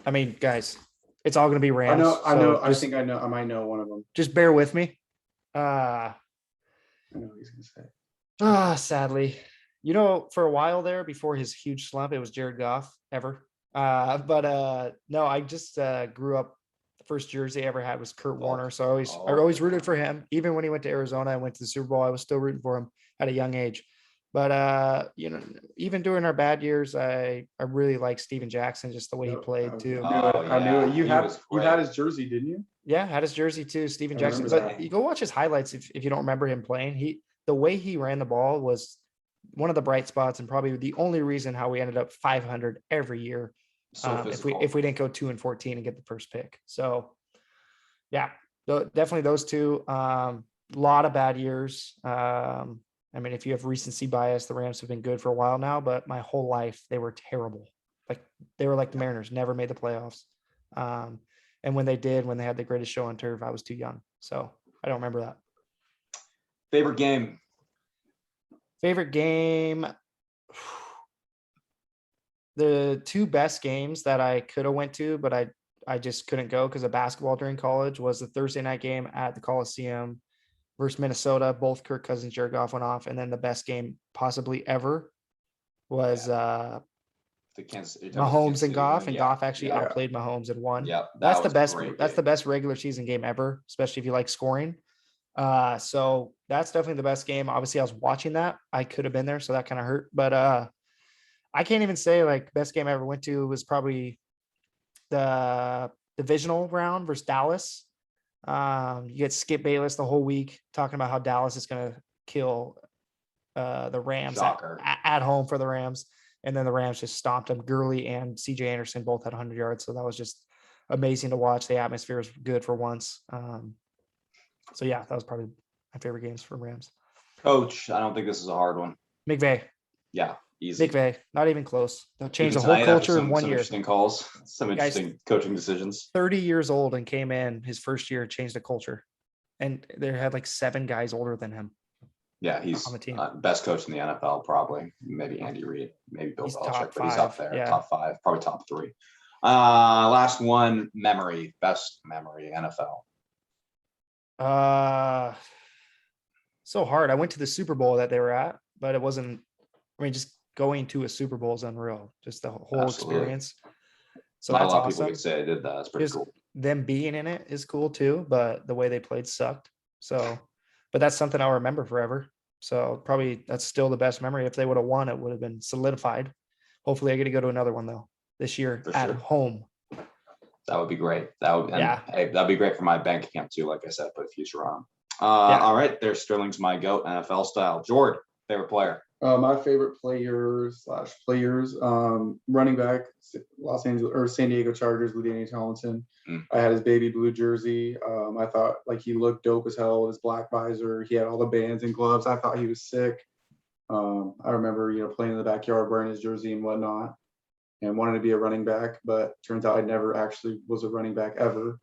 I mean, guys, it's all going to be Rams. I know. I might know one of them. Just bear with me. I know what he's going to say. Sadly, for a while there before his huge slump, it was Jared Goff ever. But no, I just grew up. The first jersey I ever had was Kurt Warner, so I always rooted for him. Even when he went to Arizona, I went to the Super Bowl. I was still rooting for him at a young age. But even during our bad years, I really like Steven Jackson, just the way he played too. I knew it. You had his jersey, didn't you? Yeah, had his jersey too, Steven Jackson. But you go watch his highlights if you don't remember him playing. The way he ran the ball was one of the bright spots and probably the only reason how we ended up 500 every year. If we didn't go 2-14 and get the first pick. So yeah, definitely those two. Lot of bad years. I mean, if you have recency bias, the Rams have been good for a while now, but my whole life they were terrible. Like they were like the Mariners, never made the playoffs. And when they did, when they had the greatest show on turf, I was too young. So I don't remember that. Favorite game? The two best games that I could have went to, but I just couldn't go because of basketball during college was the Thursday night game at the Coliseum versus Minnesota. Both Kirk Cousins, Jared Goff went off. And then the best game possibly ever was Mahomes and Goff. And Goff actually outplayed Mahomes and won. Yeah, that's the best. That's the best regular season game ever, especially if you like scoring. So that's definitely the best game. Obviously, I was watching that. I could have been there, so that kind of hurt. But I can't even say like best game I ever went to was probably the divisional round versus Dallas. You get Skip Bayless the whole week talking about how Dallas is going to kill the Rams at home for the Rams. And then the Rams just stomped them. Gurley and CJ Anderson both had 100 yards. So that was just amazing to watch. The atmosphere was good for once. So yeah, that was probably my favorite games from Rams. Coach, I don't think this is a hard one. McVay. Yeah, easy. McVay, not even close. They'll change the whole culture in 1 year. Interesting calls, some interesting coaching decisions. 30 years old and came in his first year, changed the culture. And they had like 7 guys older than him. Yeah, he's on the team. Best coach in the NFL, probably. Maybe Andy Reid, maybe Bill Belichick, but he's up there, yeah. top 5, probably top 3. Last one, best memory, NFL. So hard. I went to the Super Bowl that they were at, but it wasn't. I mean, just going to a Super Bowl is unreal. Just the whole experience. So not that's a lot awesome. of people could say I did that. That's pretty cool. Them being in it is cool too, but the way they played sucked. So, but that's something I'll remember forever. So probably that's still the best memory. If they would have won, it would have been solidified. Hopefully, I get to go to another one though this year For at sure. home. That would be great. That would, and Yeah. hey, that'd be great for my bank account too. Like I said, put a future on. Yeah. All right, there's Sterling's my goat, NFL style. Jordan, favorite player. My favorite players, running back, San Diego Chargers, LaDainian Tomlinson. I had his baby blue jersey. I thought like he looked dope as hell with his black visor. He had all the bands and gloves. I thought he was sick. I remember, playing in the backyard wearing his jersey and whatnot, and wanted to be a running back, but turns out I never actually was a running back ever.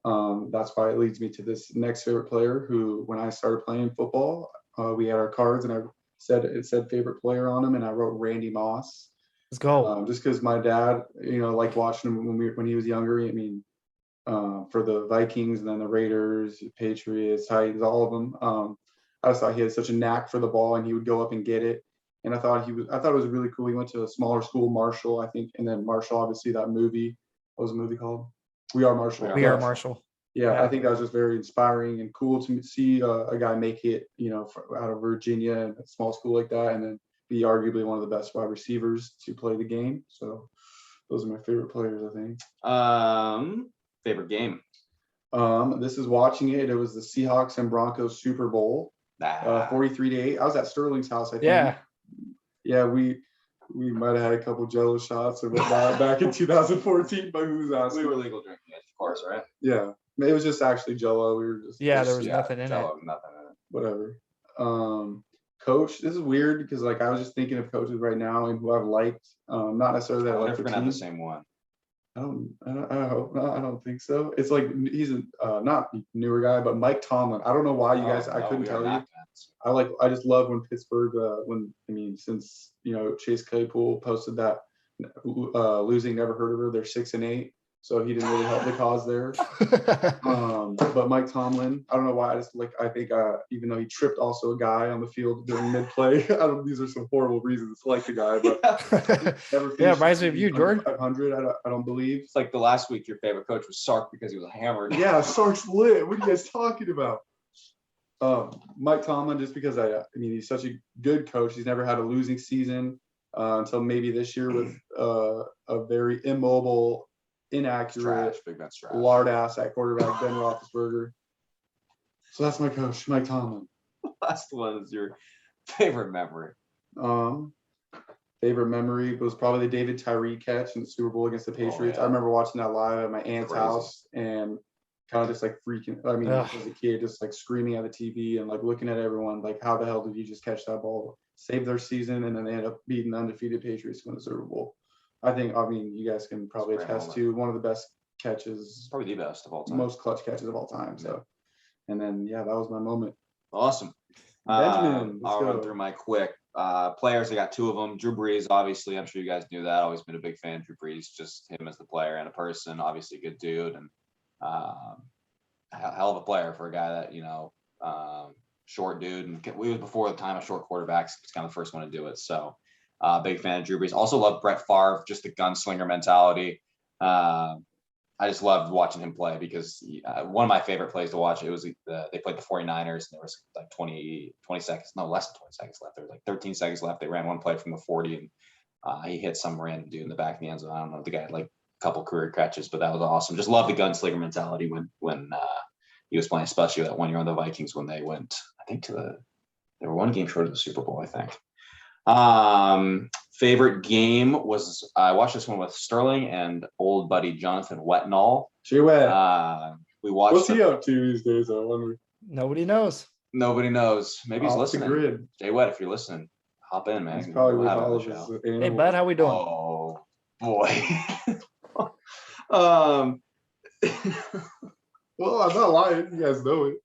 That's why it leads me to this next favorite player who, when I started playing football, we had our cards and it said favorite player on them, and I wrote Randy Moss. Let's go. Just because my dad, liked watching him when he was younger. I mean, for the Vikings and then the Raiders, Patriots, Titans, all of them. I just thought he had such a knack for the ball, and he would go up and get it. And I thought it was really cool. He went to a smaller school, Marshall, I think, and then Marshall, obviously, that movie. What was the movie called? We Are Marshall. We Are Marshall. Yeah, I think that was just very inspiring and cool to see a guy make it, out of Virginia and a small school like that, and then be arguably one of the best wide receivers to play the game. So those are my favorite players, I think. Favorite game. This is watching it. It was the Seahawks and Broncos Super Bowl, 43-8. I was at Sterling's house, I think. Yeah, we might have had a couple Jello shots or whatnot back in 2014, but who's asking? We were legal drinking it, of course, right? Yeah. It was just actually Jello. We were just there was nothing in Jello, it. Nothing in it. Whatever. Coach, this is weird because I was just thinking of coaches right now and who I've liked. Not necessarily that I like We're the gonna have team. the same one. I hope not. I don't think so. It's like he's a not newer guy, but Mike Tomlin. I don't know why you guys. I couldn't tell you. I just love when Pittsburgh. Since Chase Claypool posted that losing never hurt of her. They're 6-8, so he didn't really help the cause there. But Mike Tomlin, I don't know why. I think even though he tripped also a guy on the field during mid play. These are some horrible reasons to like the guy, but never. Yeah, reminds me of you, Jordan. 500. I don't believe. It's like the last week your favorite coach was Sark because he was hammered. Yeah, Sark's lit. What are you guys talking about? Mike Tomlin, just because he's such a good coach. He's never had a losing season until maybe this year with a very immobile, inaccurate, lard ass at quarterback Ben Roethlisberger. So that's my coach, Mike Tomlin. Last one is your favorite memory. Favorite memory was probably the David Tyree catch in the Super Bowl against the Patriots. I remember watching that live at my aunt's house and kind of just like freaking. As a kid, just like screaming at the TV and like looking at everyone like, how the hell did you just catch that ball? Save their season, and then they end up beating the undefeated Patriots to win the Super Bowl. You guys can probably attest to one of the best catches, probably the best of all time, most clutch catches of all time. So, and then that was my moment. Awesome. Benjamin, I'll run through my quick players. I got two of them. Drew Brees, obviously, I'm sure you guys knew that. Always been a big fan of Drew Brees, just him as the player and a person. Obviously, a good dude and hell of a player for a guy that short dude, and we was before the time of short quarterbacks. It's kind of the first one to do it. So big fan of Drew Brees. Also love Brett Favre, just the gunslinger mentality. I just loved watching him play because one of my favorite plays to watch, it was they played the 49ers and there was like 20 seconds, no, less than 20 seconds left. There was like 13 seconds left. They ran one play from the 40 and he hit some random dude in the back of the end zone. I don't know, the guy had like a couple career catches, but that was awesome. Just love the gunslinger mentality when he was playing, especially that 1 year on the Vikings when they went, I think they were one game short of the Super Bowl, I think. Favorite game was I watched this one with Sterling and old buddy Jonathan Wetnall. We watched. What's he up to these days? I wonder. Nobody knows. Maybe he's listening. Jay Wet, if you're listening, hop in, man. He's probably with all of his Hey, bud, how we doing? Oh boy. Well, I'm not lying. You guys know it.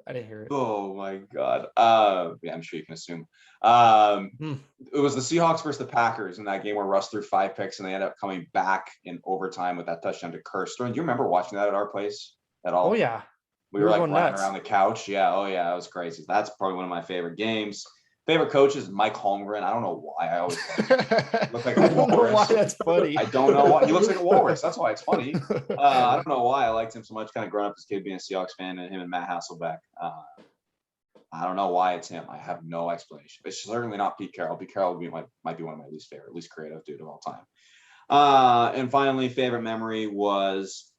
I didn't hear it. Oh my God. Yeah, I'm sure you can assume. It was the Seahawks versus the Packers in that game where Russ threw 5 picks and they ended up coming back in overtime with that touchdown to Kerr. Do you remember watching that at our place at all? Oh yeah. We were like running around the couch. Yeah. Oh yeah. It was crazy. That's probably one of my favorite games. Favorite coach is Mike Holmgren. I don't know why. I always look like a walrus. I don't know why that's funny. I don't know why. He looks like a walrus. That's why it's funny. I don't know why I liked him so much. Kind of growing up as a kid being a Seahawks fan, and him and Matt Hasselbeck. I don't know why it's him. I have no explanation. It's certainly not Pete Carroll. Pete Carroll might be one of my least creative dude of all time. And finally, favorite memory was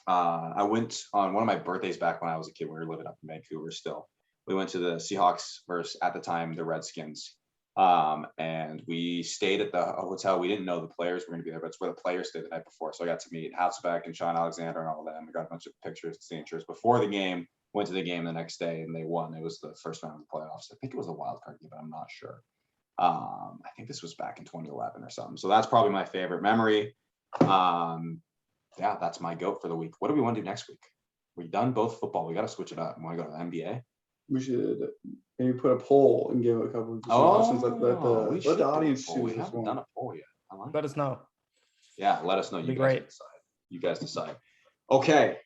I went on one of my birthdays back when I was a kid. We were living up in Vancouver still. We went to the Seahawks versus, at the time, the Redskins. And we stayed at the hotel. We didn't know the players were going to be there, but it's where the players stayed the night before. So I got to meet Hatzbeck and Sean Alexander and all of them. I got a bunch of pictures, signatures before the game. Went to the game the next day and they won. It was the first round of the playoffs. I think it was a wild card game, but I'm not sure. I think this was back in 2011 or something. So that's probably my favorite memory. Yeah, that's my GOAT for the week. What do we want to do next week? We've done both football. We got to switch it up. Want to go to the NBA? We should maybe put a poll and give a couple of options. Let the audience choose. We haven't done a poll yet. Let us know. Yeah, let us know. You guys decide. You guys decide. Okay.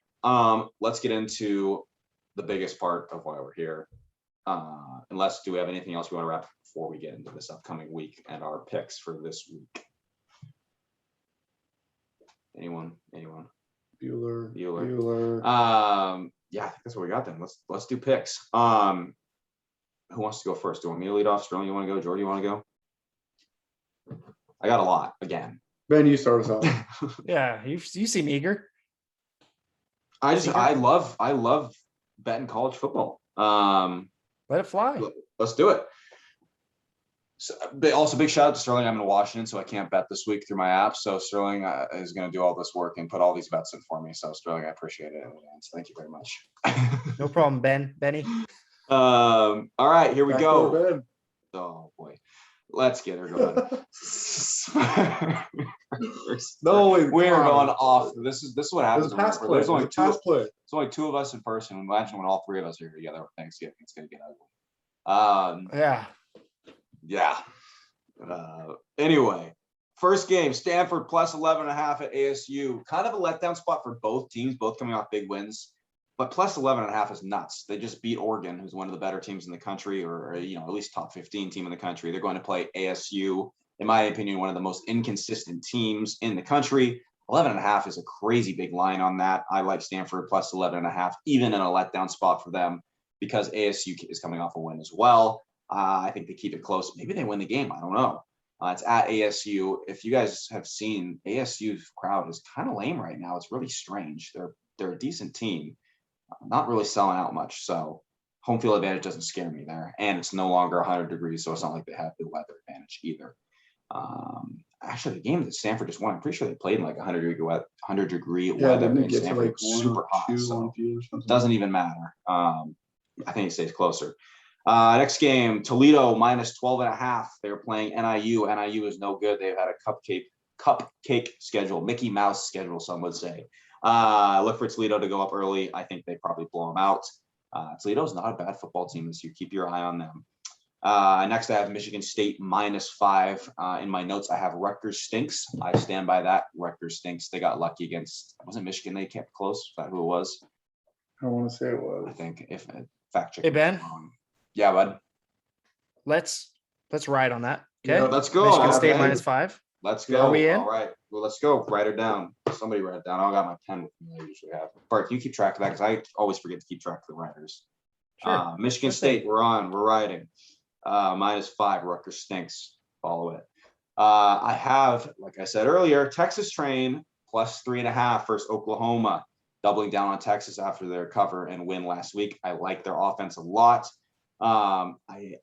Let's get into the biggest part of why we're here. Do we have anything else we want to wrap up before we get into this upcoming week and our picks for this week? Anyone? Bueller. Yeah, I think that's what we got then. Let's do picks. Who wants to go first? Do you want me to lead off? Sterling, you want to go? Jordy, you want to go? I got a lot again. Ben, you start us off. Yeah, you seem eager. I love betting college football. Let it fly. Let's do it. So, also, big shout out to Sterling. I'm in Washington, so I can't bet this week through my app. So Sterling is going to do all this work and put all these bets in for me. So Sterling, I appreciate it in advance. Thank you very much. No problem, Benny. All right, here we go. Ben. Oh boy, let's get her going. No, we're going off. This is what happens. There's only two of us in person. Imagine when all three of us are here together for Thanksgiving. It's going to get ugly. Yeah. Anyway, first game, Stanford plus 11.5 at ASU. Kind of a letdown spot for both teams, both coming off big wins. But plus 11.5 is nuts. They just beat Oregon, who's one of the better teams in the country, or at least top 15 team in the country. They're going to play ASU, in my opinion, one of the most inconsistent teams in the country. 11.5 is a crazy big line on that. I like Stanford plus 11.5, even in a letdown spot for them, because ASU is coming off a win as well. I think they keep it close. Maybe they win the game. I don't know. It's at ASU. If you guys have seen, ASU's crowd is kind of lame right now. It's really strange. They're a decent team, not really selling out much. So home field advantage doesn't scare me there. And it's no longer 100 degrees, so it's not like they have the weather advantage either. Actually, the game that Stanford just won, I'm pretty sure they played in like 100-degree weather. Didn't it get to like super hot. So it doesn't even matter. I think it stays closer. Next game, Toledo minus 12.5. They're playing NIU. NIU is no good. They've had a cupcake schedule, Mickey Mouse schedule, some would say. Look for Toledo to go up early. I think they probably blow them out. Toledo's not a bad football team this year. Keep your eye on them. Next, I have Michigan State minus 5. In my notes, I have Rutgers stinks. I stand by that. Rutgers stinks. They got lucky against, wasn't Michigan they kept close? Is that who it was? I want to say it was. I think, if fact check. Hey, Ben. Yeah, bud. Let's ride on that. Okay. Yeah, let's go. Michigan State minus 5. Let's go. Are we in? All right. Well, let's go. Write it down. Somebody write it down. I got my pen with me. I usually have. Bart, can you keep track of that? Because I always forget to keep track of the writers. Sure. Michigan State, we're riding. Minus 5. Rutgers stinks. Follow it. I have, like I said earlier, Texas train plus 3.5 versus Oklahoma. Doubling down on Texas after their cover and win last week. I like their offense a lot. I guess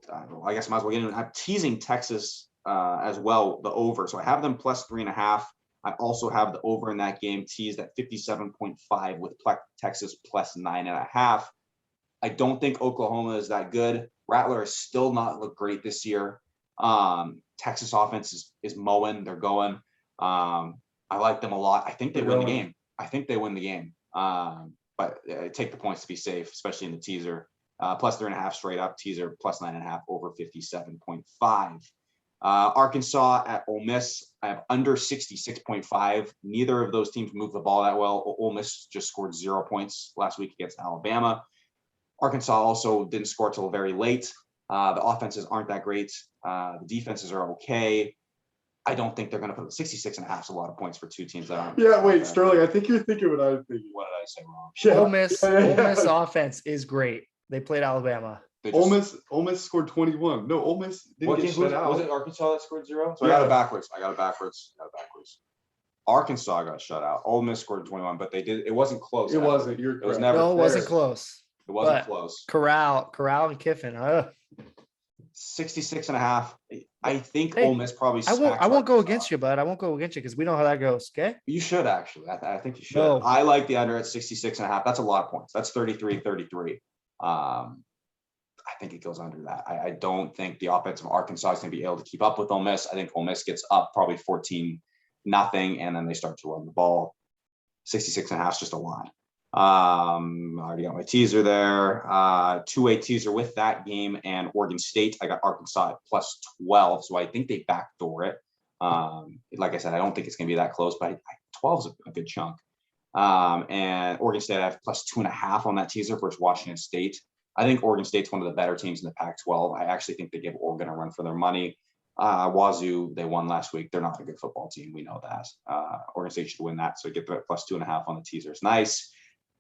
I might as well get into it. I'm teasing Texas as well, the over. So I have them plus 3.5. I also have the over in that game teased at 57.5 with Texas plus 9.5. I don't think Oklahoma is that good. Rattler has still not looked great this year. Texas offense is mowing. They're going. I like them a lot. I think they win the game. But take the points to be safe, especially in the teaser. Plus 3.5 straight up, teaser plus 9.5 over 57.5. Arkansas at Ole Miss, I have under 66.5. Neither of those teams move the ball that well. Ole Miss just scored 0 points last week against Alabama. Arkansas also didn't score till very late. The offenses aren't that great. The defenses are okay. I don't think they're going to put 66.5 is a lot of points for two teams that aren't. Yeah, wait, Sterling, I think you're thinking what I was thinking. What did I say wrong? Yeah. Ole Miss offense is great. They played Alabama. Ole Miss scored 21. No, Ole Miss didn't get shut out. Was it Arkansas that scored 0? So Yeah. I got it backwards. Arkansas got shut out. Ole Miss scored 21, but it wasn't close. It wasn't. You're It was correct. never No, it wasn't fair. close. It wasn't But close. Corral and Kiffin. 66.5. I think Hey, Ole Miss probably I won't smacks go Arkansas. against you, bud. I won't go against you because we know how that goes. Okay. You should actually. I think you should. No. I like the under at 66.5. That's a lot of points. That's 33. I think it goes under that. I don't think the offense of Arkansas is going to be able to keep up with Ole Miss. I think Ole Miss gets up probably 14-0, and then they start to run the ball. 66.5 is just a lot. I already got my teaser there. 2-8 teaser with that game and Oregon State. I got Arkansas at +12, so I think they backdoor it. Like I said, I don't think it's going to be that close, but 12 is a good chunk. And Oregon State, I have +2.5 on that teaser versus Washington State. I think Oregon State's one of the better teams in the Pac-12. I actually think they give Oregon a run for their money. Wazoo, they won last week. They're not a good football team. We know that. Oregon State should win that, so get that +2.5 on the teasers. Nice.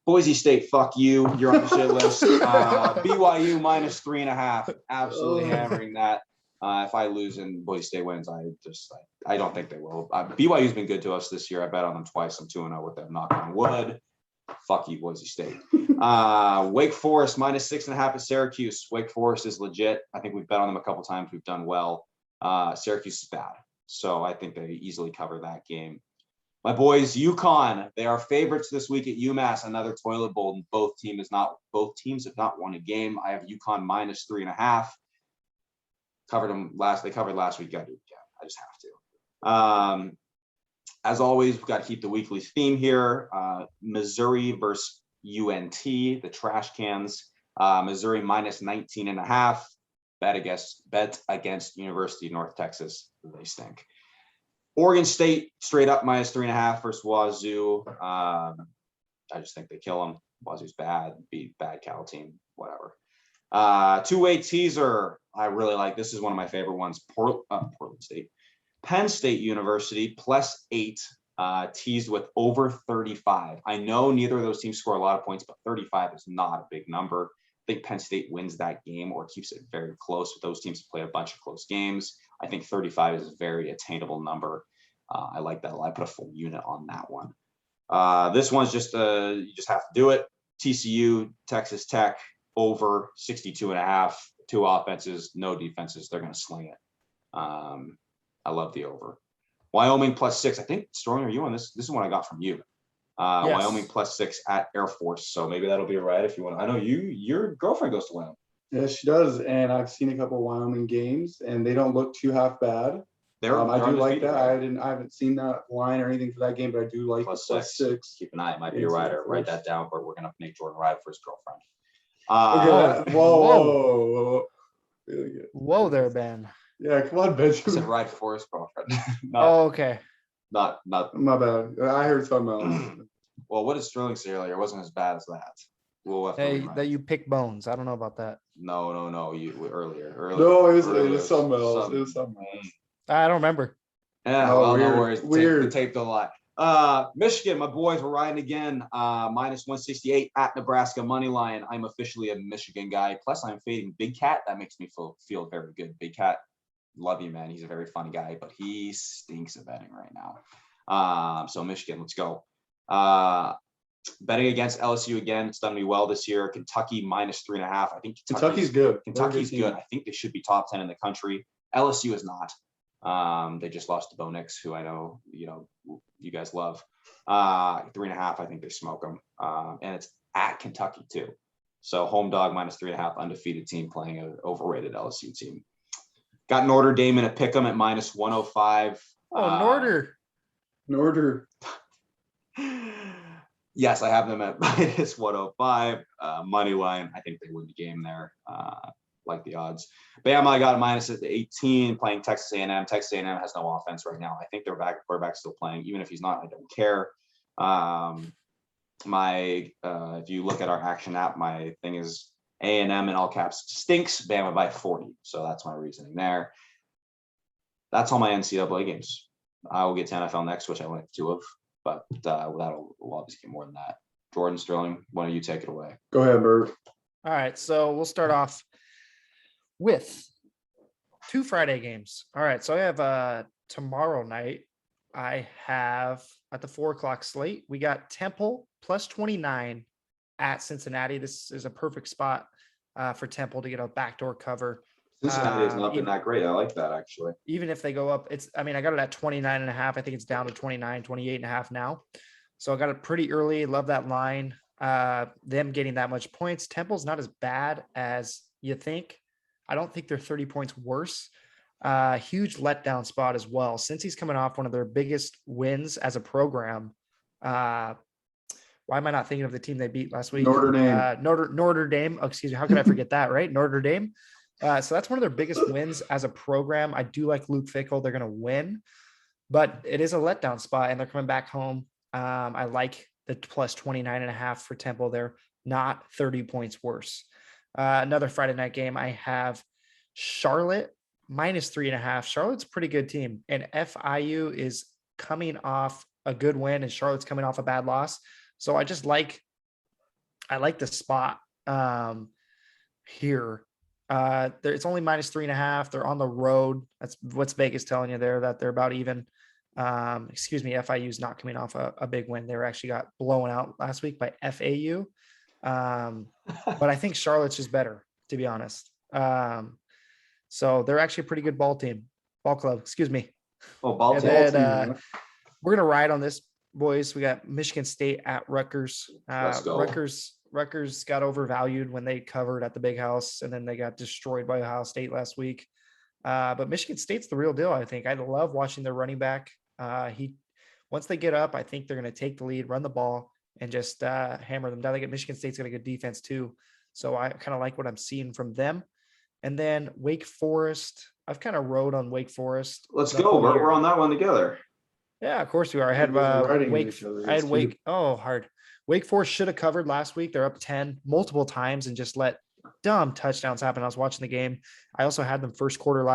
Boise State, fuck you. You're on the shit list. BYU -3.5. Absolutely hammering that. If I lose and Boise State wins, I don't think they will. BYU's been good to us this year. I bet on them twice. I'm 2-0 with them. Knock on wood. Fuck you, Boise State. Wake Forest -6.5 at Syracuse. Wake Forest is legit. I think we've bet on them a couple times. We've done well. Syracuse is bad, so I think they easily cover that game. My boys, Yukon, they are favorites this week at UMass, another toilet bowl, and both teams have not won a game. I have Yukon -3.5. They covered last week. Got to do it again. I just have to. As always, we've got to keep the weekly theme here. Missouri versus UNT, the trash cans. Missouri -19.5. Bet against University of North Texas. They stink. Oregon State straight up -3.5 versus Wazoo. I just think they kill them. Wazoo's bad, beat bad Cal team, whatever. 2-way teaser. I really like this. Is one of my favorite ones. Portland State, Penn State University +8. Teased with over 35. I know neither of those teams score a lot of points, but 35 is not a big number. I think Penn State wins that game or keeps it very close. Those teams play a bunch of close games. I think 35 is a very attainable number. I like that. I put a full unit on that one. This one's just you just have to do it. TCU, Texas Tech over 62.5. 2 offenses, no defenses. They're going to sling it. I love the over. Wyoming +6. I think, Stormy, are you on this? This is one I got from you. Yes. Wyoming +6 at Air Force. So maybe that'll be right if you want. I know your girlfriend goes to Wyoming. Yes, she does. And I've seen a couple of Wyoming games, and they don't look too half bad. They're I do like that. Right? I haven't seen that line or anything for that game, but I do like +6. Keep an eye. It might be a rider. Write that down. But we're gonna make Jordan ride for his girlfriend. Whoa. Really good. Whoa there, Ben. Yeah, come on, Ben. I said ride for his girlfriend. Okay. Not. My bad. I heard something else. Well, what did Sterling say earlier? It wasn't as bad as that. Hey, that you pick bones. I don't know about that. No. You earlier. No, it was something else. It was something else. I don't remember. Yeah, no worries. Weird. The tape don't lie. Michigan, my boys, we're riding again. -168 at Nebraska money line. I'm officially a Michigan guy. Plus, I'm fading Big Cat. That makes me feel very good. Big Cat, love you, man. He's a very funny guy, but he stinks at betting right now. So Michigan, let's go. Betting against LSU again. It's done me well this year. Kentucky -3.5. I think Kentucky's good. Kentucky's good. I think they should be top 10 in the country. LSU is not. They just lost to Bo Nix, who I know you guys love. 3.5. I think they smoke them. And it's at Kentucky too. So home dog -3.5. Undefeated team playing an overrated LSU team. Got Notre Dame in a pick 'em at -105. Oh, Norder. Yes, I have them at -105. Money line. I think they win the game there. Like the odds. Bama, I got a -18 playing Texas A&M. Texas A&M has no offense right now. I think their quarterback's still playing. Even if he's not, I don't care. If you look at our action app, my thing is A&M in all caps stinks. Bama by 40. So that's my reasoning there. That's all my NCAA games. I will get to NFL next, which I went 2 of, but we'll obviously get more than that. Jordan, Sterling, why don't you take it away? Go ahead, Bert. All right, so we'll start off with 2 Friday games. All right, so I have tomorrow night. I have at the 4:00 slate. We got Temple plus 29 at Cincinnati. This is a perfect spot for Temple to get a backdoor cover. Cincinnati has not been that great. I like that actually. Even if they go up, I got it at 29.5. I think it's down to 29, 28.5 now. So I got it pretty early. Love that line. Them getting that much points. Temple's not as bad as you think. I don't think they're 30 points worse. Huge letdown spot as well. Since he's coming off one of their biggest wins as a program. Why am I not thinking of the team they beat last week? Notre Dame. Notre Dame. Oh, excuse me. How could I forget that, right? Notre Dame. So that's one of their biggest wins as a program. I do like Luke Fickell. They're going to win, but it is a letdown spot and they're coming back home. I like the plus 29.5 for Temple. They're not 30 points worse. Another Friday night game. I have Charlotte minus 3.5. Charlotte's a pretty good team, and FIU is coming off a good win and Charlotte's coming off a bad loss. So I like the spot here. It's only minus 3.5. They're on the road. That's what's Vegas telling you there, that they're about even. FIU is not coming off a big win. They actually got blown out last week by FAU. But I think Charlotte's just better, to be honest. So they're actually a pretty good ball club, excuse me. Oh, ball team. We're going to ride on this, boys. We got Michigan State at Rutgers. Let's go. Rutgers got overvalued when they covered at the Big House, and then they got destroyed by Ohio State last week. But Michigan State's the real deal, I think. I love watching their running back. Once they get up, I think they're going to take the lead, run the ball, and just hammer them down. Michigan State's got a good defense too. So I kind of like what I'm seeing from them. And then Wake Forest, I've kind of rode on Wake Forest. Let's go. We're on that one together. Yeah, of course we are. I had Wake. Oh, hard. Wake Forest should have covered last week. They're up 10 multiple times and just let dumb touchdowns happen. I was watching the game. I also had them the first quarter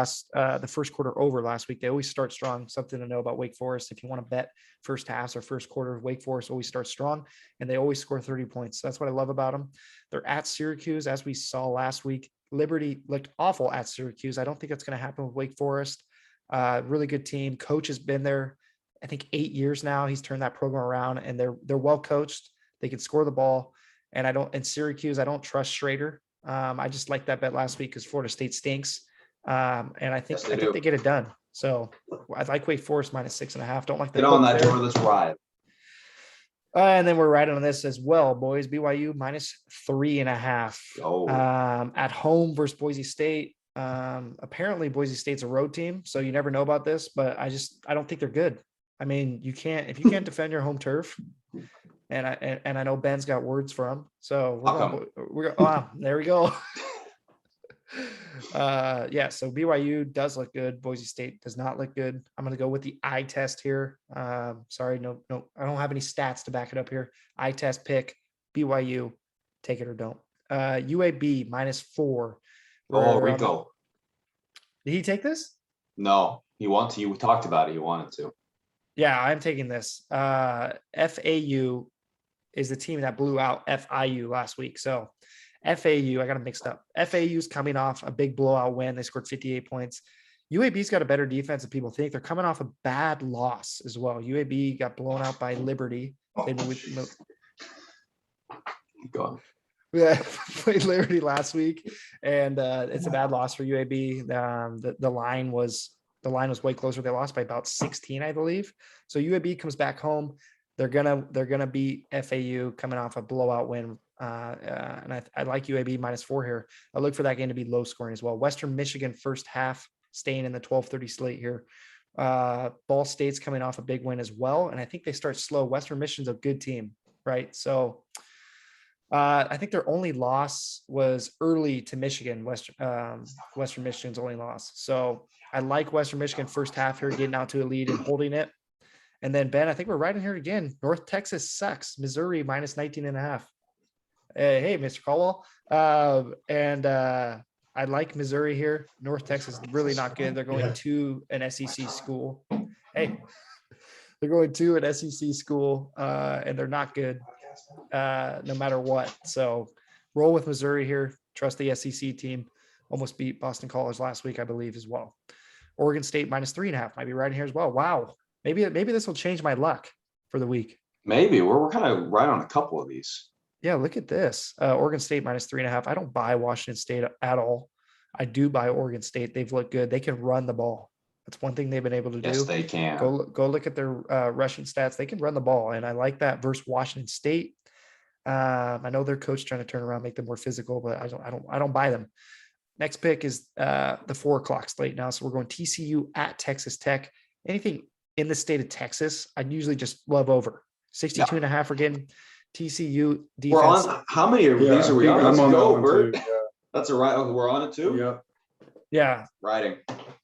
over last week. They always start strong. Something to know about Wake Forest. If you want to bet first halves or first quarter, Wake Forest always starts strong and they always score 30 points. So that's what I love about them. They're at Syracuse, as we saw last week. Liberty looked awful at Syracuse. I don't think that's going to happen with Wake Forest. Really good team. Coach has been there, I think 8 years now. He's turned that program around and they're well coached. They can score the ball. And in Syracuse, I don't trust Schrader. I just liked that bet last week because Florida State stinks. And I think they get it done. So I like Wake Forest minus 6.5. Don't like the get on that door. Let's ride. And then we're riding on this as well, boys. BYU minus 3.5. At home versus Boise State. Apparently Boise State's a road team, so you never know about this, but I don't think they're good. I mean, if you can't defend your home turf, and I know Ben's got words for him, so there we go. So BYU does look good. Boise State does not look good. I'm going to go with the eye test here. Sorry, no, I don't have any stats to back it up here. Eye test pick BYU, take it or don't. UAB minus 4. Rico. Did he take this? No, he wants to. You talked about it. He wanted to. Yeah, I'm taking this. FAU is the team that blew out FIU last week. So FAU, I got them mixed up. FAU's coming off a big blowout win. They scored 58 points. UAB's got a better defense than people think. They're coming off a bad loss as well. UAB got blown out by Liberty. Go on. Yeah, played Liberty last week, and it's a bad loss for UAB. The line was way closer. They lost by about 16, I believe. So UAB comes back home. They're gonna beat FAU coming off a blowout win. And I like UAB minus 4 here. I look for that game to be low scoring as well. Western Michigan first half staying in the 12:30 slate here. Ball State's coming off a big win as well, and I think they start slow. Western Michigan's a good team, right? So I think their only loss was early to Michigan. Western Michigan's only loss. So I like Western Michigan first half here, getting out to a lead and holding it. And then Ben, I think we're right in here again. North Texas sucks. Missouri minus 19.5. Hey, Mr. Caldwell. I like Missouri here. North Texas really not good. They're going to an SEC school. Hey, they're going to an SEC school, and they're not good no matter what. So roll with Missouri here. Trust the SEC team. Almost beat Boston College last week, I believe, as well. Oregon State -3.5 might be right in here as well. Wow. Maybe this will change my luck for the week. Maybe we're kind of right on a couple of these. Yeah, look at this. Oregon State -3.5. I don't buy Washington State at all. I do buy Oregon State. They've looked good. They can run the ball. That's one thing they've been able to do. Yes, they can. Go look at their rushing stats. They can run the ball, and I like that versus Washington State. I know their coach trying to turn around, make them more physical, but I don't buy them. Next pick is the 4:00 slate now. So we're going TCU at Texas Tech. Anything in the state of Texas, I'd usually just love over 62.5. We're getting TCU defense. We're on. How many of these are we on? I'm Let's on go, that one Bert. too. Yeah. That's a right. We're on it too. Yeah. Yeah. Riding.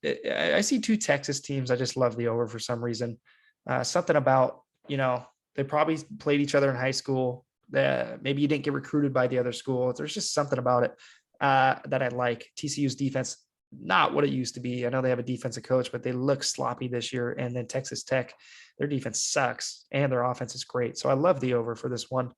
I see two Texas teams. I just love the over for some reason. Something about, they probably played each other in high school. Maybe you didn't get recruited by the other school. There's just something about it that I like. TCU's defense, not what it used to be. I know they have a defensive coach, but they look sloppy this year. And then Texas Tech, their defense sucks and their offense is great. So I love the over for this one.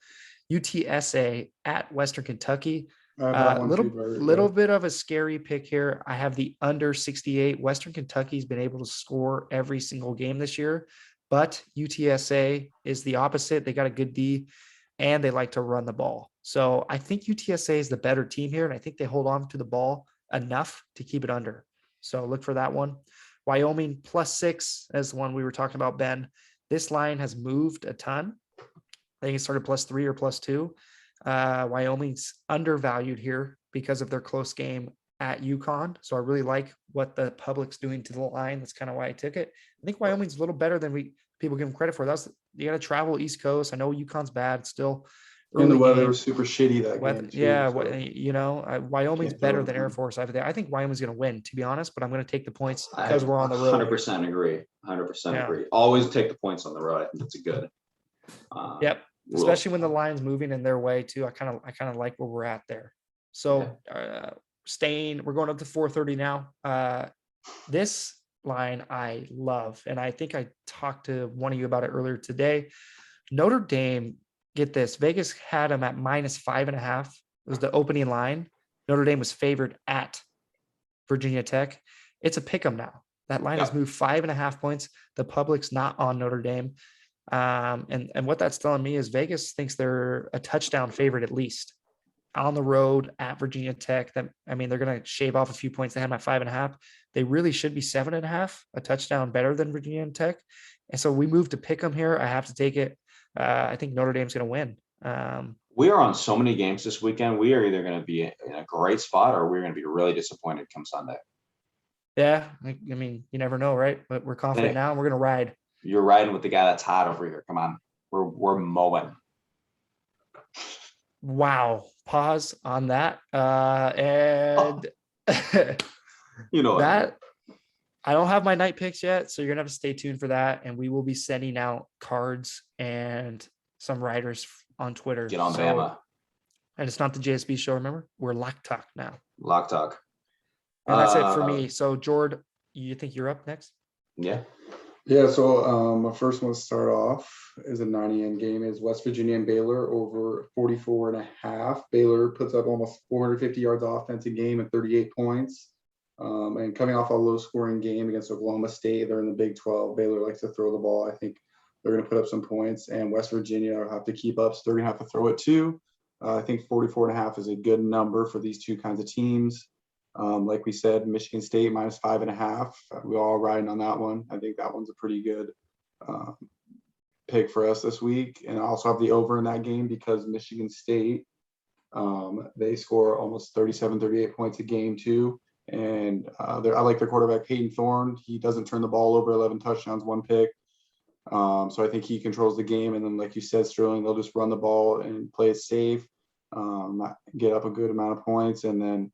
UTSA at Western Kentucky. Little bit of a scary pick here. I have the under 68. Western Kentucky's been able to score every single game this year, but UTSA is the opposite. They got a good D and they like to run the ball. So I think UTSA is the better team here, and I think they hold on to the ball enough to keep it under. So look for that one. Wyoming +6 as the one we were talking about, Ben. This line has moved a ton. I think it started +3 or +2. Wyoming's undervalued here because of their close game at Yukon. So I really like what the public's doing to the line. That's kind of why I took it. I think Wyoming's a little better than people give them credit for. You got to travel East Coast. I know Yukon's bad still. And the weather was super shitty that game too. Yeah, so. Wyoming's better than Air Force over there. I think Wyoming's going to win, to be honest, but I'm going to take the points because we're on the road. 100% agree. 100% agree. Always take the points on the road. I think it's a good. Yep. Especially when the line's moving in their way too. I kind of like where we're at there. So we're going up to 430 now. This line I love, and I think I talked to one of you about it earlier today. Notre Dame, get this, Vegas had them at -5.5. It was the opening line. Notre Dame was favored at Virginia Tech. It's a pick 'em now. That line has moved 5.5 points. The public's not on Notre Dame. And what that's telling me is Vegas thinks they're a touchdown favorite at least on the road at Virginia Tech. They're going to shave off a few points. They had them at 5.5. They really should be 7.5, a touchdown better than Virginia Tech. And so we moved to pick them here. I have to take it. I think Notre Dame's going to win. We are on so many games this weekend. We are either going to be in a great spot or we're going to be really disappointed come Sunday. Yeah. You never know, right? But we're confident now and we're going to ride. You're riding with the guy that's hot over here. Come on. We're mowing. Wow. Pause on that. And that I don't have my night picks yet, so you're gonna have to stay tuned for that. And we will be sending out cards and some writers on Twitter. Get on Bama. And it's not the JSB show, remember? We're Lock Talk now. Lock Talk. And that's it for me. So Jord, you think you're up next? Yeah. Yeah, so my first one to start off is a 9 a.m. game is West Virginia and Baylor over 44.5. Baylor puts up almost 450 yards offense a game and 38 points. And coming off a low-scoring game against Oklahoma State, they're in the Big 12. Baylor likes to throw the ball. I think they're going to put up some points, and West Virginia will have to keep up, so they're going to have to throw it too. I think 44.5 is a good number for these two kinds of teams. Like we said, Michigan State -5.5. We're all riding on that one. I think that one's a pretty good pick for us this week. And I also have the over in that game because Michigan State, they score almost 37, 38 points a game too. And I like their quarterback, Peyton Thorne. He doesn't turn the ball over, 11 touchdowns, 1 pick. So I think he controls the game. And then, like you said, Sterling, they'll just run the ball and play it safe, get up a good amount of points. And then,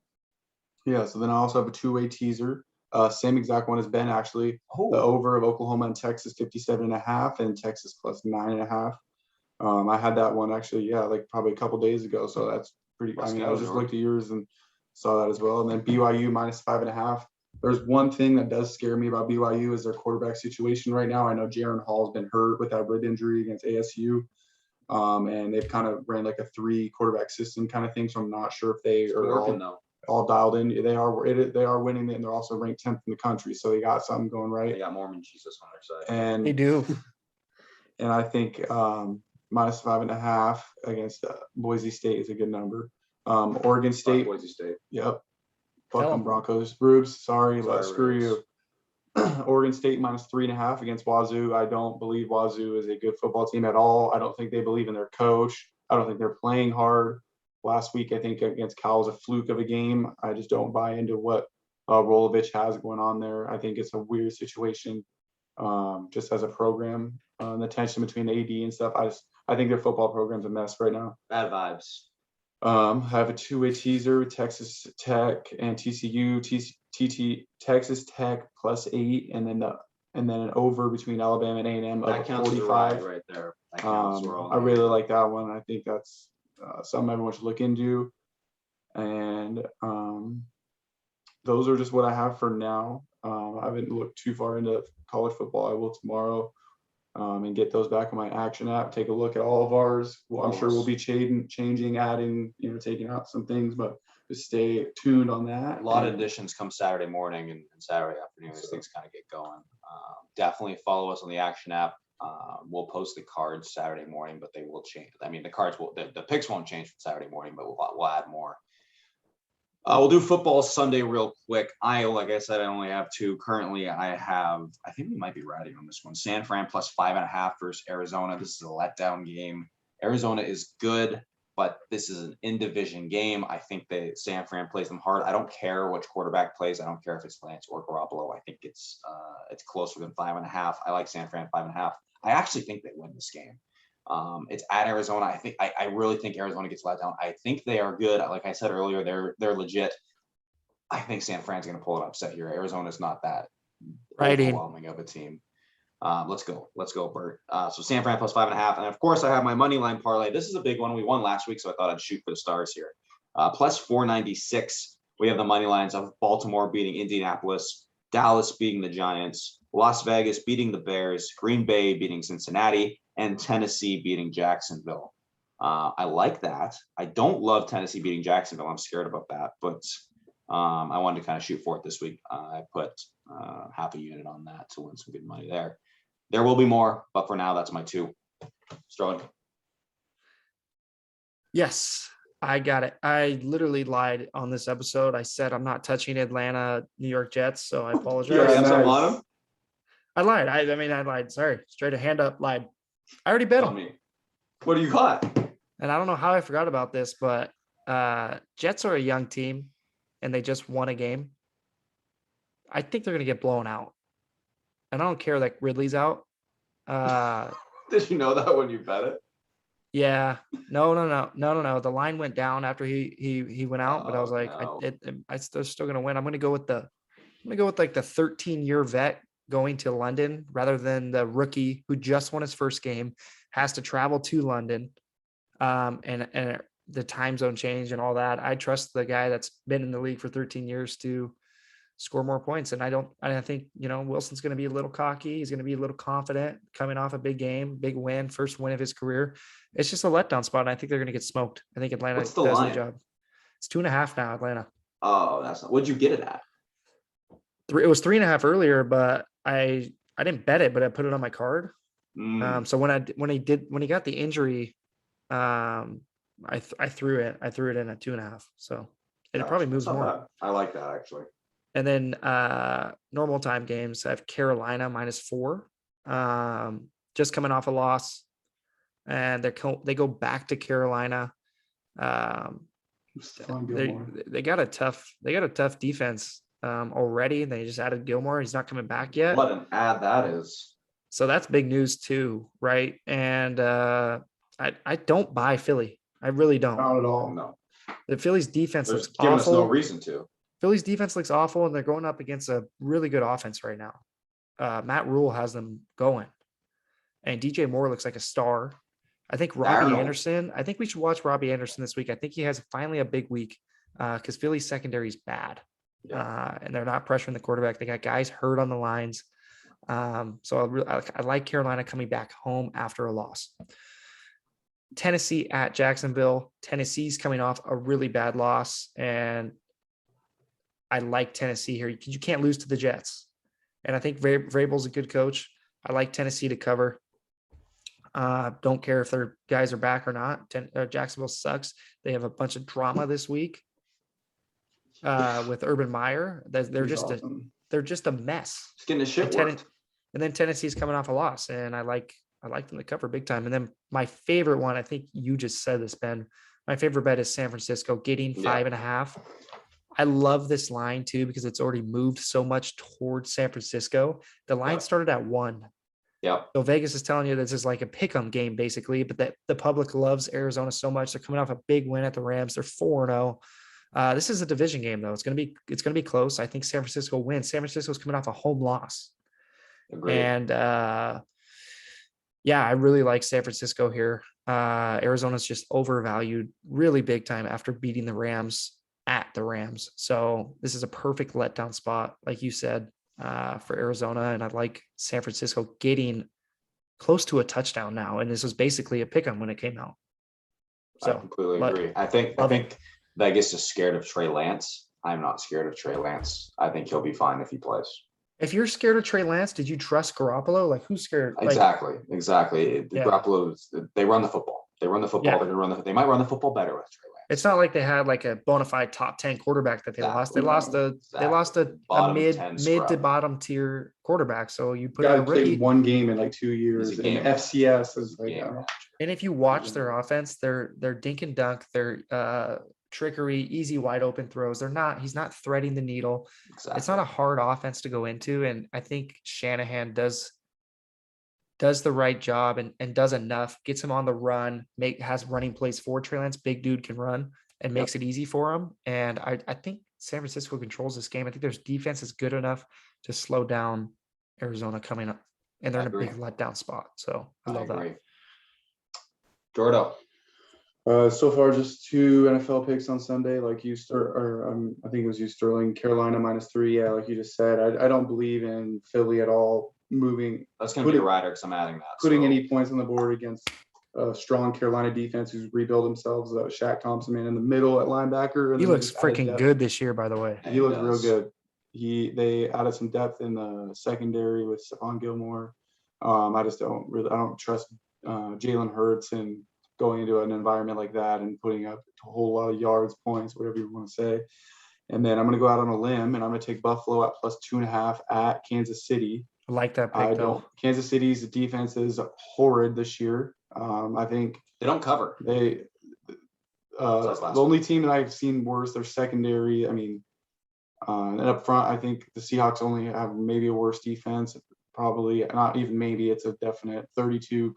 so then I also have a two-way teaser. Same exact one as Ben, actually. The over of Oklahoma and Texas, 57.5, and Texas +9.5. I had that one actually, like probably a couple days ago. So that's pretty, I was just looked at yours and saw that as well. And then BYU -5.5. There's one thing that does scare me about BYU is their quarterback situation right now. I know Jaron Hall's been hurt with that rib injury against ASU. And they've kind of ran like a 3 quarterback system kind of thing. So I'm not sure if they are Working though. all dialed in. They are winning it, and they're also ranked 10th in the country. So they got something going They right. got Mormon Jesus on their side. And They do. and I think -5.5 against Boise State is a good number. Oregon State. Boise State. Yep. Tell Fuck 'em 'em. Broncos. Rubes, sorry, screw Rubes. you. Oregon State -3.5 against Wazoo. I don't believe Wazoo is a good football team at all. I don't think they believe in their coach. I don't think they're playing hard. Last week, I think against Cal was a fluke of a game. I just don't buy into what Rolovich has going on there. I think it's a weird situation, just as a program. The tension between the AD and stuff. I think their football program's a mess right now. Bad vibes. I have a 2-way teaser with Texas Tech and TCU. Texas Tech +8, and then an over between Alabama and A&M That of counts as a 45. ride right there. That counts. We're all I really like that one. I think that's something everyone should look into. And those are just what I have for now. I haven't looked too far into college football. I will tomorrow. And get those back on my action app. Take a look at all of ours. Well, I'm sure we'll be changing, adding, taking out some things, but just stay tuned on that. A lot of additions come Saturday morning and Saturday afternoon as things kind of get going. Definitely follow us on the action app. We'll post the cards Saturday morning, but they will change. I mean, the cards the picks won't change from Saturday morning, but we'll add more. We'll do football Sunday real quick. Like I said, I only have 2. Currently, I think we might be riding on this one. San Fran +5.5 versus Arizona. This is a letdown game. Arizona is good, but this is an in-division game. I think San Fran plays them hard. I don't care which quarterback plays. I don't care if it's Lance or Garoppolo. I think it's closer than 5.5. I like San Fran 5.5. I actually think they win this game. It's at Arizona. I really think Arizona gets let down. I think they are good. Like I said earlier, they're legit. I think San Fran's going to pull an upset here. Arizona's not that overwhelming of a team. Let's go, Bert. So San Fran +5.5, and of course I have my money line parlay. This is a big one. We won last week, so I thought I'd shoot for the stars here. +496. We have the money lines of Baltimore beating Indianapolis, Dallas beating the Giants, Las Vegas beating the Bears, Green Bay beating Cincinnati, and Tennessee beating Jacksonville. I like that. I don't love Tennessee beating Jacksonville. I'm scared about that, but I wanted to kind of shoot for it this week. I put half a unit on that to win some good money there. There will be more, but for now, that's my 2. Stroud. Yes, I got it. I literally lied on this episode. I said I'm not touching Atlanta, New York Jets, so I apologize. Yeah, nice. I lied. I lied. Sorry. Straight a hand up, lied. I already bet them. What do you got? And I don't know how I forgot about this, but Jets are a young team, and they just won a game. I think they're going to get blown out. And I don't care that Ridley's out. Did you know that when you bet it? Yeah. No. The line went down after he went out, but I was like, no. they're still going to win. I'm going to go with like the 13-year vet going to London rather than the rookie who just won his first game, has to travel to London, and the time zone change and all that. I trust the guy that's been in the league for 13 years to score more points. And I think, Wilson's going to be a little cocky. He's going to be a little confident coming off a big game, big win, first win of his career. It's just a letdown spot. And I think they're going to get smoked. I think Atlanta does the job. It's 2.5 now, Atlanta. Oh, that's not, what'd you get it at? It was 3.5 earlier, but I didn't bet it, but I put it on my card. So when he got the injury, I threw it in at 2.5. So it probably moves more. Bad. I like that actually. And then normal time games, I have Carolina -4, just coming off a loss, and they go back to Carolina. They got a tough defense already. They just added Gilmore. He's not coming back yet. What an ad that is. So that's big news too, right? And I don't buy Philly. I really don't. Not at all. No. The Phillies defense looks awful. Giving us no reason to. Philly's defense looks awful, and they're going up against a really good offense right now. Matt Rule has them going, and DJ Moore looks like a star. I think Robbie Anderson. I think we should watch Robbie Anderson this week. I think he has finally a big week because Philly's secondary is bad, and they're not pressuring the quarterback. They got guys hurt on the lines. So I like Carolina coming back home after a loss. Tennessee at Jacksonville. Tennessee's coming off a really bad loss, and I like Tennessee here. You can't lose to the Jets. And I think Vrabel's a good coach. I like Tennessee to cover. Don't care if their guys are back or not. Jacksonville sucks. They have a bunch of drama this week with Urban Meyer. They're just awesome. they're just a mess. It's getting the shit worked. And then Tennessee's coming off a loss, and I like them to cover big time. And then my favorite one, I think you just said this, Ben. My favorite bet is San Francisco getting 5.5. I love this line too because it's already moved so much towards San Francisco. The line started at 1. Yep. So Vegas is telling you this is like a pick'em game basically, but that the public loves Arizona so much. They're coming off a big win at the Rams. They're 4-0. This is a division game though. It's gonna be close. I think San Francisco wins. San Francisco's coming off a home loss. Agreed. And I really like San Francisco here. Arizona's just overvalued really big time after beating the Rams at the Rams. So this is a perfect letdown spot, like you said, for Arizona. And I like San Francisco getting close to a touchdown now. And this was basically a pick 'em when it came out. So I completely agree. I think Vegas is scared of Trey Lance. I'm not scared of Trey Lance. I think he'll be fine if he plays. If you're scared of Trey Lance, did you trust Garoppolo? Like who's scared? Exactly. Yeah. Garoppolo, they run the football. They run the football. Yeah. They might run the football better with Trey Lance. It's not like they had like a bona fide top 10 quarterback that they lost. They lost a mid to bottom tier quarterback. So you put a rookie played one game in like 2 years. And FCS is like, and if you watch their offense, they're dink and dunk, they're trickery, easy wide open throws. He's not threading the needle. Exactly. It's not a hard offense to go into. And I think Shanahan does the right job and does enough, gets him on the run, has running plays for Trey Lance. Big dude can run and makes it easy for him. And I think San Francisco controls this game. I think their defense is good enough to slow down Arizona coming up, and they're in a big letdown spot. So I love that. Jordo. So far, just 2 NFL picks on Sunday. Like you, I think it was you, Sterling. Carolina -3. Yeah, like you just said. I don't believe in Philly at all moving. That's going to be a rider because I'm adding that. Putting any points on the board against a strong Carolina defense who's rebuilt themselves. Shaq Thompson, man, in the middle at linebacker. He looks freaking good this year, by the way. He looks real good. They added some depth in the secondary with Stephon Gilmore. I don't trust Jalen Hurts and going into an environment like that and putting up a whole lot of yards, points, whatever you want to say. And then I'm going to go out on a limb and I'm going to take Buffalo at +2.5 at Kansas City. I like that pick, though. Kansas City's defense is horrid this year. I think they don't cover. The only team that I've seen worse, their secondary. I mean, and up front, I think the Seahawks only have maybe a worse defense. Probably not even maybe. It's a definite 32,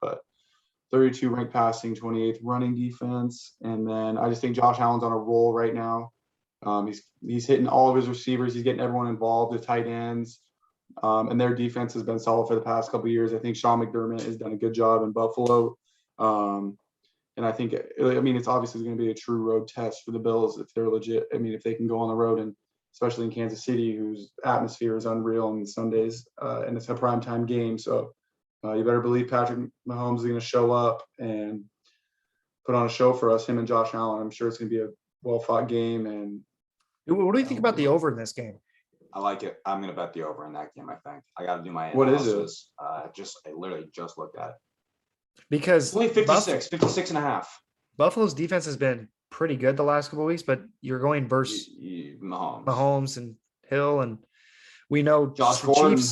but 32 ranked passing, 28th running defense. And then I just think Josh Allen's on a roll right now. He's hitting all of his receivers. He's getting everyone involved, the tight ends. And their defense has been solid for the past couple of years. I think Sean McDermott has done a good job in Buffalo. And I think, it's obviously going to be a true road test for the Bills if they're legit. I mean, if they can go on the road, and especially in Kansas City, whose atmosphere is unreal on Sundays, and it's a primetime game. So you better believe Patrick Mahomes is going to show up and put on a show for us, him and Josh Allen. I'm sure it's going to be a well-fought game. And what do you think about the over in this game? I like it. I'm going to bet the over in that game, I think. I got to do my analysis. What is it? I literally just looked at it. Because it's only 56.5. Buffalo's defense has been pretty good the last couple of weeks, but you're going versus Mahomes and Hill, and we know Josh Gordon.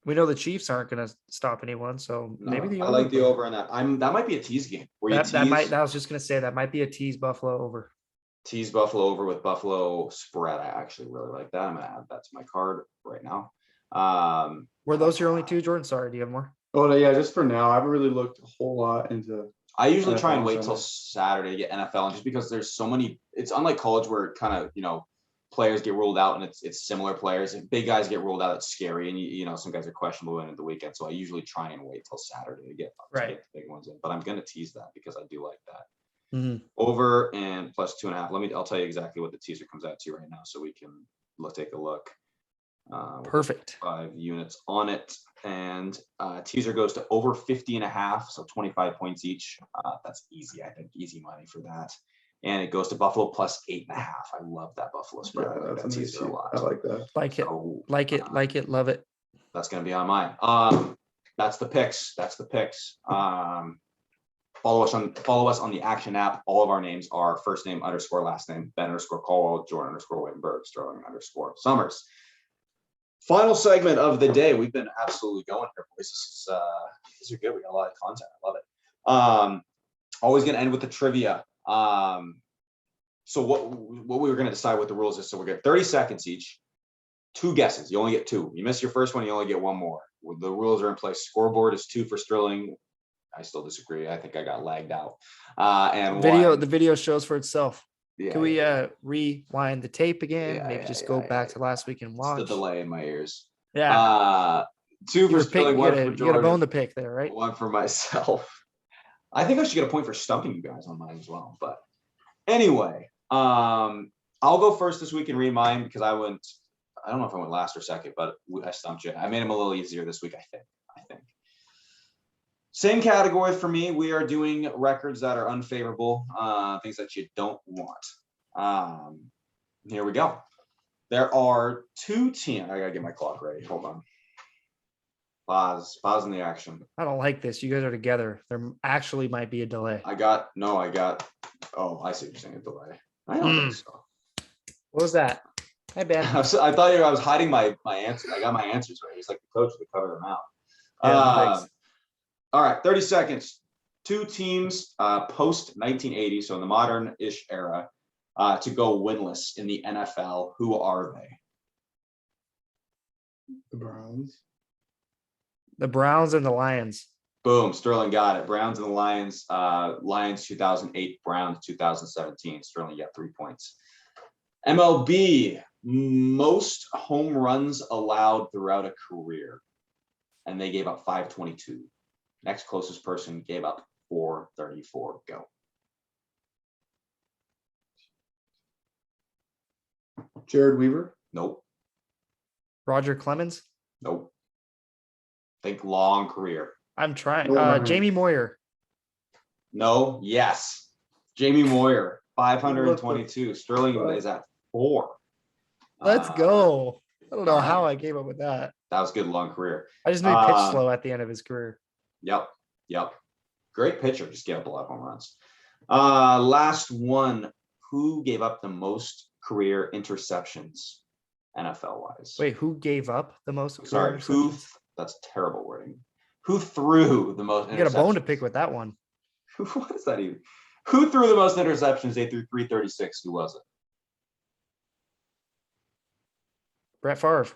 We know the Chiefs aren't going to stop anyone, so maybe the over. I like the over in that. That might be a tease game. I was just going to say that might be a tease Buffalo over. Tease Buffalo over with Buffalo spread. I actually really like that. I'm going to add that to my card right now. Were those your only two, Jordan? Sorry, do you have more? Oh, yeah, just for now. I haven't really looked a whole lot into. I usually try and wait till Saturday to get NFL, and just because there's so many. It's unlike college where kind of players get ruled out and it's similar players. If big guys get ruled out, it's scary, and some guys are questionable in at the weekend. So I usually try and wait till Saturday to get the big ones in. But I'm going to tease that because I do like that. Mm-hmm. Over and +2.5. I'll tell you exactly what the teaser comes out to right now, so we can take a look. With Perfect. 5 units on it. And teaser goes to over 50.5, so 25 points each. That's easy, I think. Easy money for that. And it goes to Buffalo plus 8.5. I love that Buffalo spread. Yeah, I like that's that a nice teaser a shoot. lot. I like that. Like it. So, Like it. Like it. Love it. that's going to be on mine. That's the picks. Follow us on the Action app. All of our names are first name _ last name, Ben _ Caldwell, Jordan _ Wittenberg, Sterling _ Summers. Final segment of the day. We've been absolutely going here, boys. These are good. We got a lot of content. I love it. Always going to end with the trivia. So what we were going to decide what the rules is. So we're going to 30 seconds each. 2 guesses. You only get 2. You miss your first one, you only get 1 more. The rules are in place. Scoreboard is 2 for Sterling. I still disagree. I think I got lagged out. And The video shows for itself. Yeah, Can we rewind the tape again? Yeah, Maybe yeah, just yeah, go yeah, back yeah. to last week and It's watch. the delay in my ears. Yeah. 2 for Sterling, 1 for you got a Jordan, bone to pick there, right? 1 for myself. I think I should get a point for stumping you guys on mine as well. But anyway, I'll go first this week and read mine because I don't know if I went last or second, but I stumped you. I made them a little easier this week, I think. Same category for me. We are doing records that are unfavorable, things that you don't want. Here we go. There are 2 teams. I gotta get my clock ready. Hold on. Pause in the action. I don't like this. You guys are together. There actually might be a delay. I see what you're saying, a delay. I don't think so. What was that? Hey, Ben. I thought I was hiding my answers. I got my answers right. It's like the coach to cover them out. Yeah, All right, 30 seconds. 2 teams post 1980, so in the modern-ish era, to go winless in the NFL. Who are they? The Browns. The Browns and the Lions. Boom, Sterling got it. Browns and the Lions. Lions 2008, Browns 2017. Sterling got 3 points. MLB, most home runs allowed throughout a career, and they gave up 522. Next closest person gave up 434. Go. Jared Weaver. Nope. Roger Clemens. Nope. Think long career. I'm trying. No, Jamie Moyer. No. Yes. Jamie Moyer, 522. Sterling is at 4. Let's go. I don't know how I came up with that. That was a good long career. I just knew he pitched slow at the end of his career. Yep. Great pitcher. Just gave up a lot of home runs. Last one. Who gave up the most career interceptions, NFL wise? Wait, who gave up the most? Sorry, who? That's terrible wording. Who threw the most? You got a bone to pick with that one. What is that even? Who threw the most interceptions? They threw 336. Who was it? Brett Favre.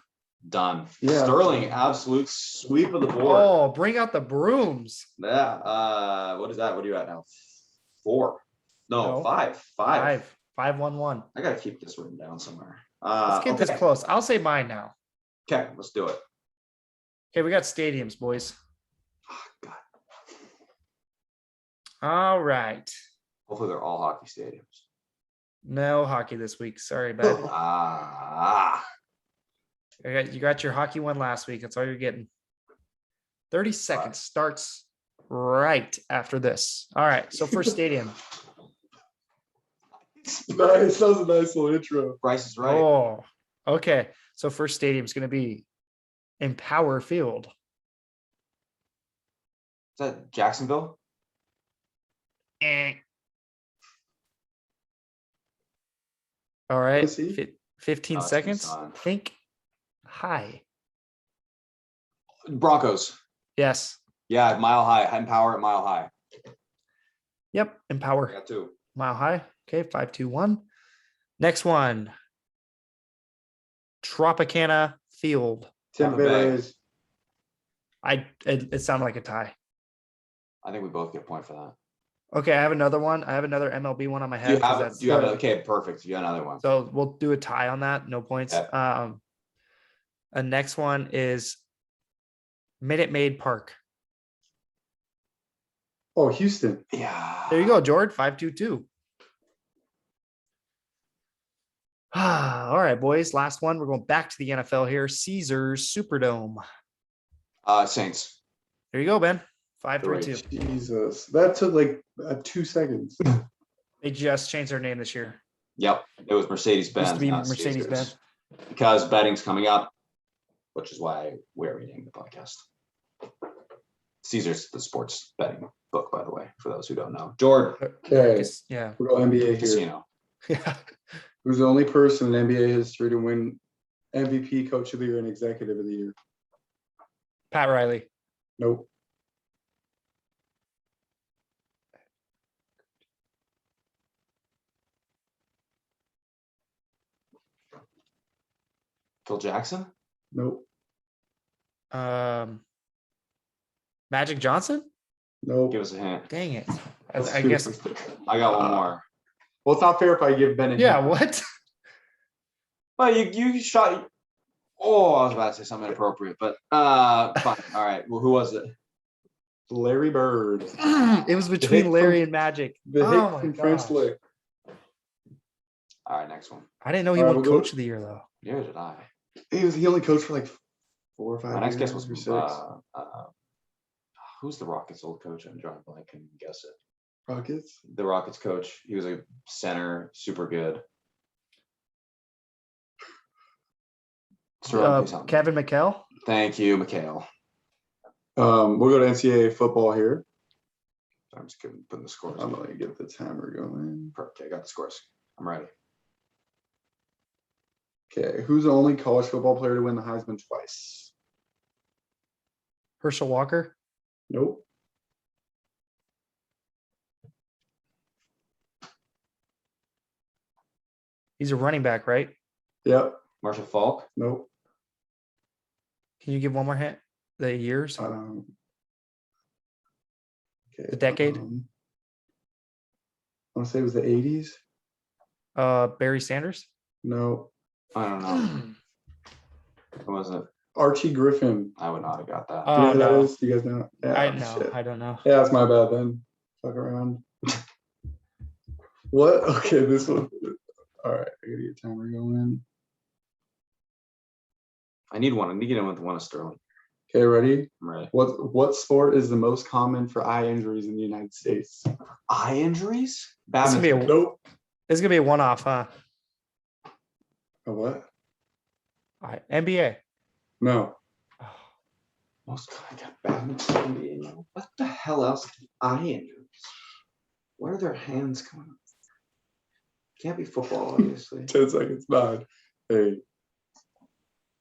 Done. Yeah. Sterling, absolute sweep of the board. Oh, bring out the brooms. Yeah. What is that? What are you at now? 4. No, No. 5. 5-1-1. I gotta keep this written down somewhere. Let's get this close. I'll say mine now. Okay, let's do it. Okay, we got stadiums, boys. Oh, God. All right. Hopefully they're all hockey stadiums. No hockey this week. Sorry, bud. You got your hockey one last week. That's all you're getting. 30 seconds starts right after this. All right. So first stadium. Nice. That was a nice little intro. Bryce is right. Oh, okay. So first stadium is going to be Empower Field. Is that Jacksonville? All right. Let's see. 15 it's seconds. Tucson. Think high. Broncos. Yes. Yeah, Mile High. Empower at Mile High. Yep. I Empower. got 2. Mile High. Okay. 5-2-1. Next one. Tropicana Field. Tampa Tampa Bay. Bay. It sounded like a tie. I think we both get a point for that. Okay, I have another one. I have another MLB one on my head. Okay, perfect. You got another one. So we'll do a tie on that. No points. Yep. A next one is Minute Maid Park. Oh, Houston. Yeah. There you go, George. 5-2-2. All right, boys. Last one. We're going back to the NFL here. Caesars Superdome. Saints. There you go, Ben. 5-3-2. Right, Jesus, that took like 2 seconds. They just changed their name this year. Yep, it was Mercedes-Benz. Used to be not Mercedes-Benz. Caesars. Because betting's coming up, which is why we're reading the podcast. Caesars, the sports betting book, by the way, for those who don't know. Jordan. Okay, Yeah. we're going NBA here. Casino. Yeah. Who's the only person in NBA history to win MVP, Coach of the Year, and Executive of the Year? Pat Riley. Nope. Phil Jackson? Nope. Magic Johnson? Nope. Give us a hint. Dang it. That's I guess. stupid. I got one more. Well, it's not fair if I give Ben a Yeah, hint. what? Well, you shot. Oh, I was about to say something inappropriate, but fine. All right. Well, who was it? Larry Bird. It was between Larry and Magic. The Oh hit my from French gosh. Lick. All right, next one. I didn't know he All right, won we'll go- Coach of the Year, though. Neither did I. He only coached for like 4 or 5 My next years. guess was or 6. Who's the Rockets' old coach? I'm drawing a blank. Can you guess it? Rockets. The Rockets coach. He was a center, super good. Sterling, say something. Kevin McHale. Thank you, Mikhail. We'll go to NCAA football here. I'm just putting the scores. I'm gonna get the timer going. Okay, I got the scores. I'm ready. Okay, who's the only college football player to win the Heisman twice? Herschel Walker. Nope. He's a running back, right? Yep. Marshall Falk. Nope. Can you give one more hint? The years? Okay. The decade? I want to say it was the 80s. Barry Sanders. No. I don't know. Who was it? Archie Griffin. I would not have got that. Do you know who that no. is? You guys know? Yeah, I know. shit. I don't know. Yeah, that's my bad then. Fuck around. What? Okay, this one. All right, I gotta get timer going. I need one. I need to get in with one of Sterling. Okay, ready? I'm ready. What sport is the most common for eye injuries in the United States? Eye injuries? It's gonna be a, Badminton. Nope. it's gonna be a one-off, huh? A what? All right. NBA. No. Most I got badminton. NBA. What the hell else? Eye injuries. Where are their hands coming up? Can't be football, obviously. 10 seconds. 9, 8,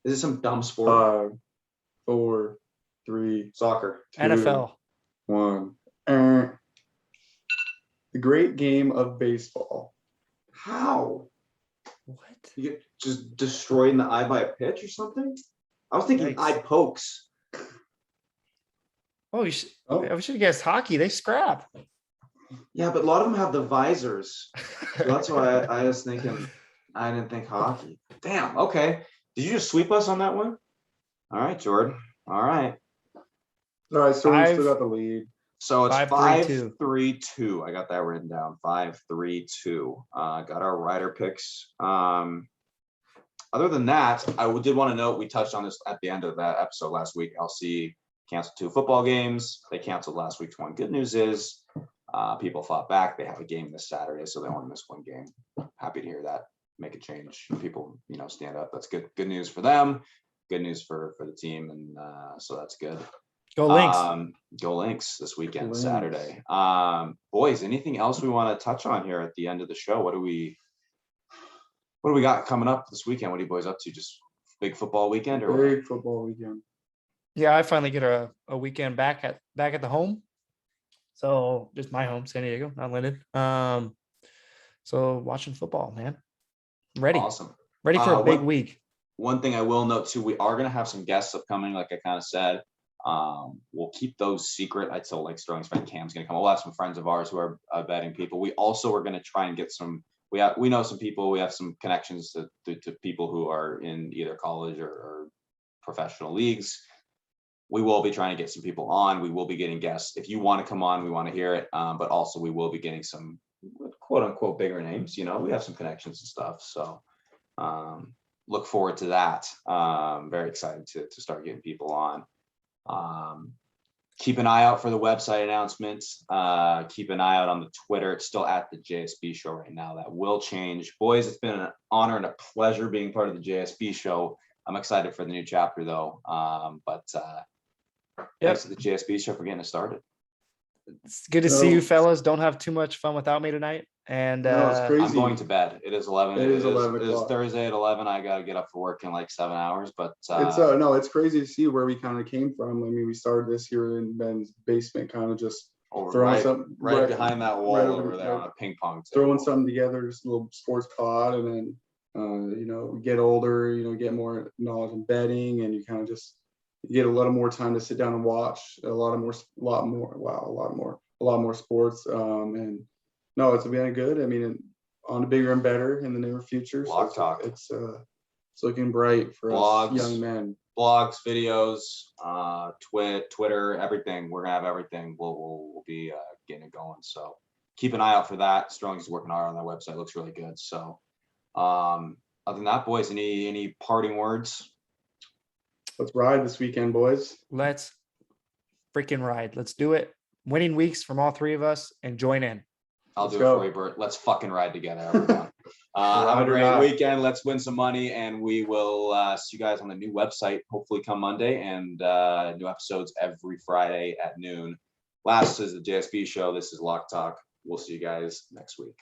Is it some dumb sport? 5, 4, 3, Soccer. 2, NFL. 1. The great game of baseball. How? What? You get just destroyed in the eye by a pitch or something? I was thinking Yikes. eye pokes. Oh, we should have guessed hockey. They scrap. Yeah, but a lot of them have the visors. So that's why I was thinking. I didn't think hockey. Damn. Okay. Did you just sweep us on that one? All right, Jordan. All right. All right, so we 5, still got the lead. So it's 5-3-2. 5-3-2. I got that written down. 5-3-2. Got our rider picks. Other than that, I did want to note we touched on this at the end of that episode last week. LC canceled 2 football games. They canceled last week's one. Good news is people fought back. They have a game this Saturday, so they only miss one game. Happy to hear that. Make a change. People, stand up. That's good. Good news for them. Good news for the team, and so that's good. Go Lynx. Go Lynx this weekend, Lynx. Saturday. Boys, anything else we want to touch on here at the end of the show? What do we got coming up this weekend? What are you boys up to? Just big football weekend, or what? Big football weekend. Yeah, I finally get a weekend back at the home. So just my home, San Diego, not Linden. So watching football, man. I'm ready. Awesome. Ready for a big One- week. One thing I will note too, we are going to have some guests upcoming, like I kind of said. We'll keep those secret. I tell like Sterling's friend Cam's going to come. We'll have some friends of ours who are betting people. We also are going to try and get some. We know some people. We have some connections to people who are in either college or professional leagues. We will be trying to get some people on. We will be getting guests. If you want to come on, we want to hear it. But also we will be getting some quote unquote bigger names. We have some connections and stuff. So look forward to that. Very excited to start getting people on. Keep an eye out for the website announcements. Keep an eye out on the Twitter. It's still at the JSB show right now. That will change. Boys, it's been an honor and a pleasure being part of the JSB show. I'm excited for the new chapter though. Thanks to the JSB show for getting us started. It's good to see you fellas. Don't have too much fun without me tonight. And No, it's crazy. I'm going to bed. It is 11. It is 11 It is o'clock. Thursday at 11. I got to get up for work in like 7 hours, but it's no, it's crazy to see where we kind of came from. I mean, we started this here in Ben's basement, kind of just throwing something right behind that wall over there on a ping pong table. Throwing something together, just a little sports pod, and then you know, get older, you know, get more knowledge in betting, and you kind of just get a lot more time to sit down and watch a lot more sports. And no, it's been good. I mean, on to bigger and better in the near future. Block talk. It's looking bright for blogs, us young men. Blogs, videos, Twitter, everything. We're gonna have everything. We'll be getting it going. So keep an eye out for that. Strong's working hard on that website. Looks really good. So other than that, boys, any parting words? Let's ride this weekend, boys. Let's freaking ride. Let's do it. Winning weeks from all three of us, and join in. I'll do it for you, Bert. Let's fucking ride together, everyone. Have a great weekend. Let's win some money, and we will see you guys on the new website, hopefully come Monday, and new episodes every Friday at noon. Last is the JSB show. This is Lock Talk. We'll see you guys next week.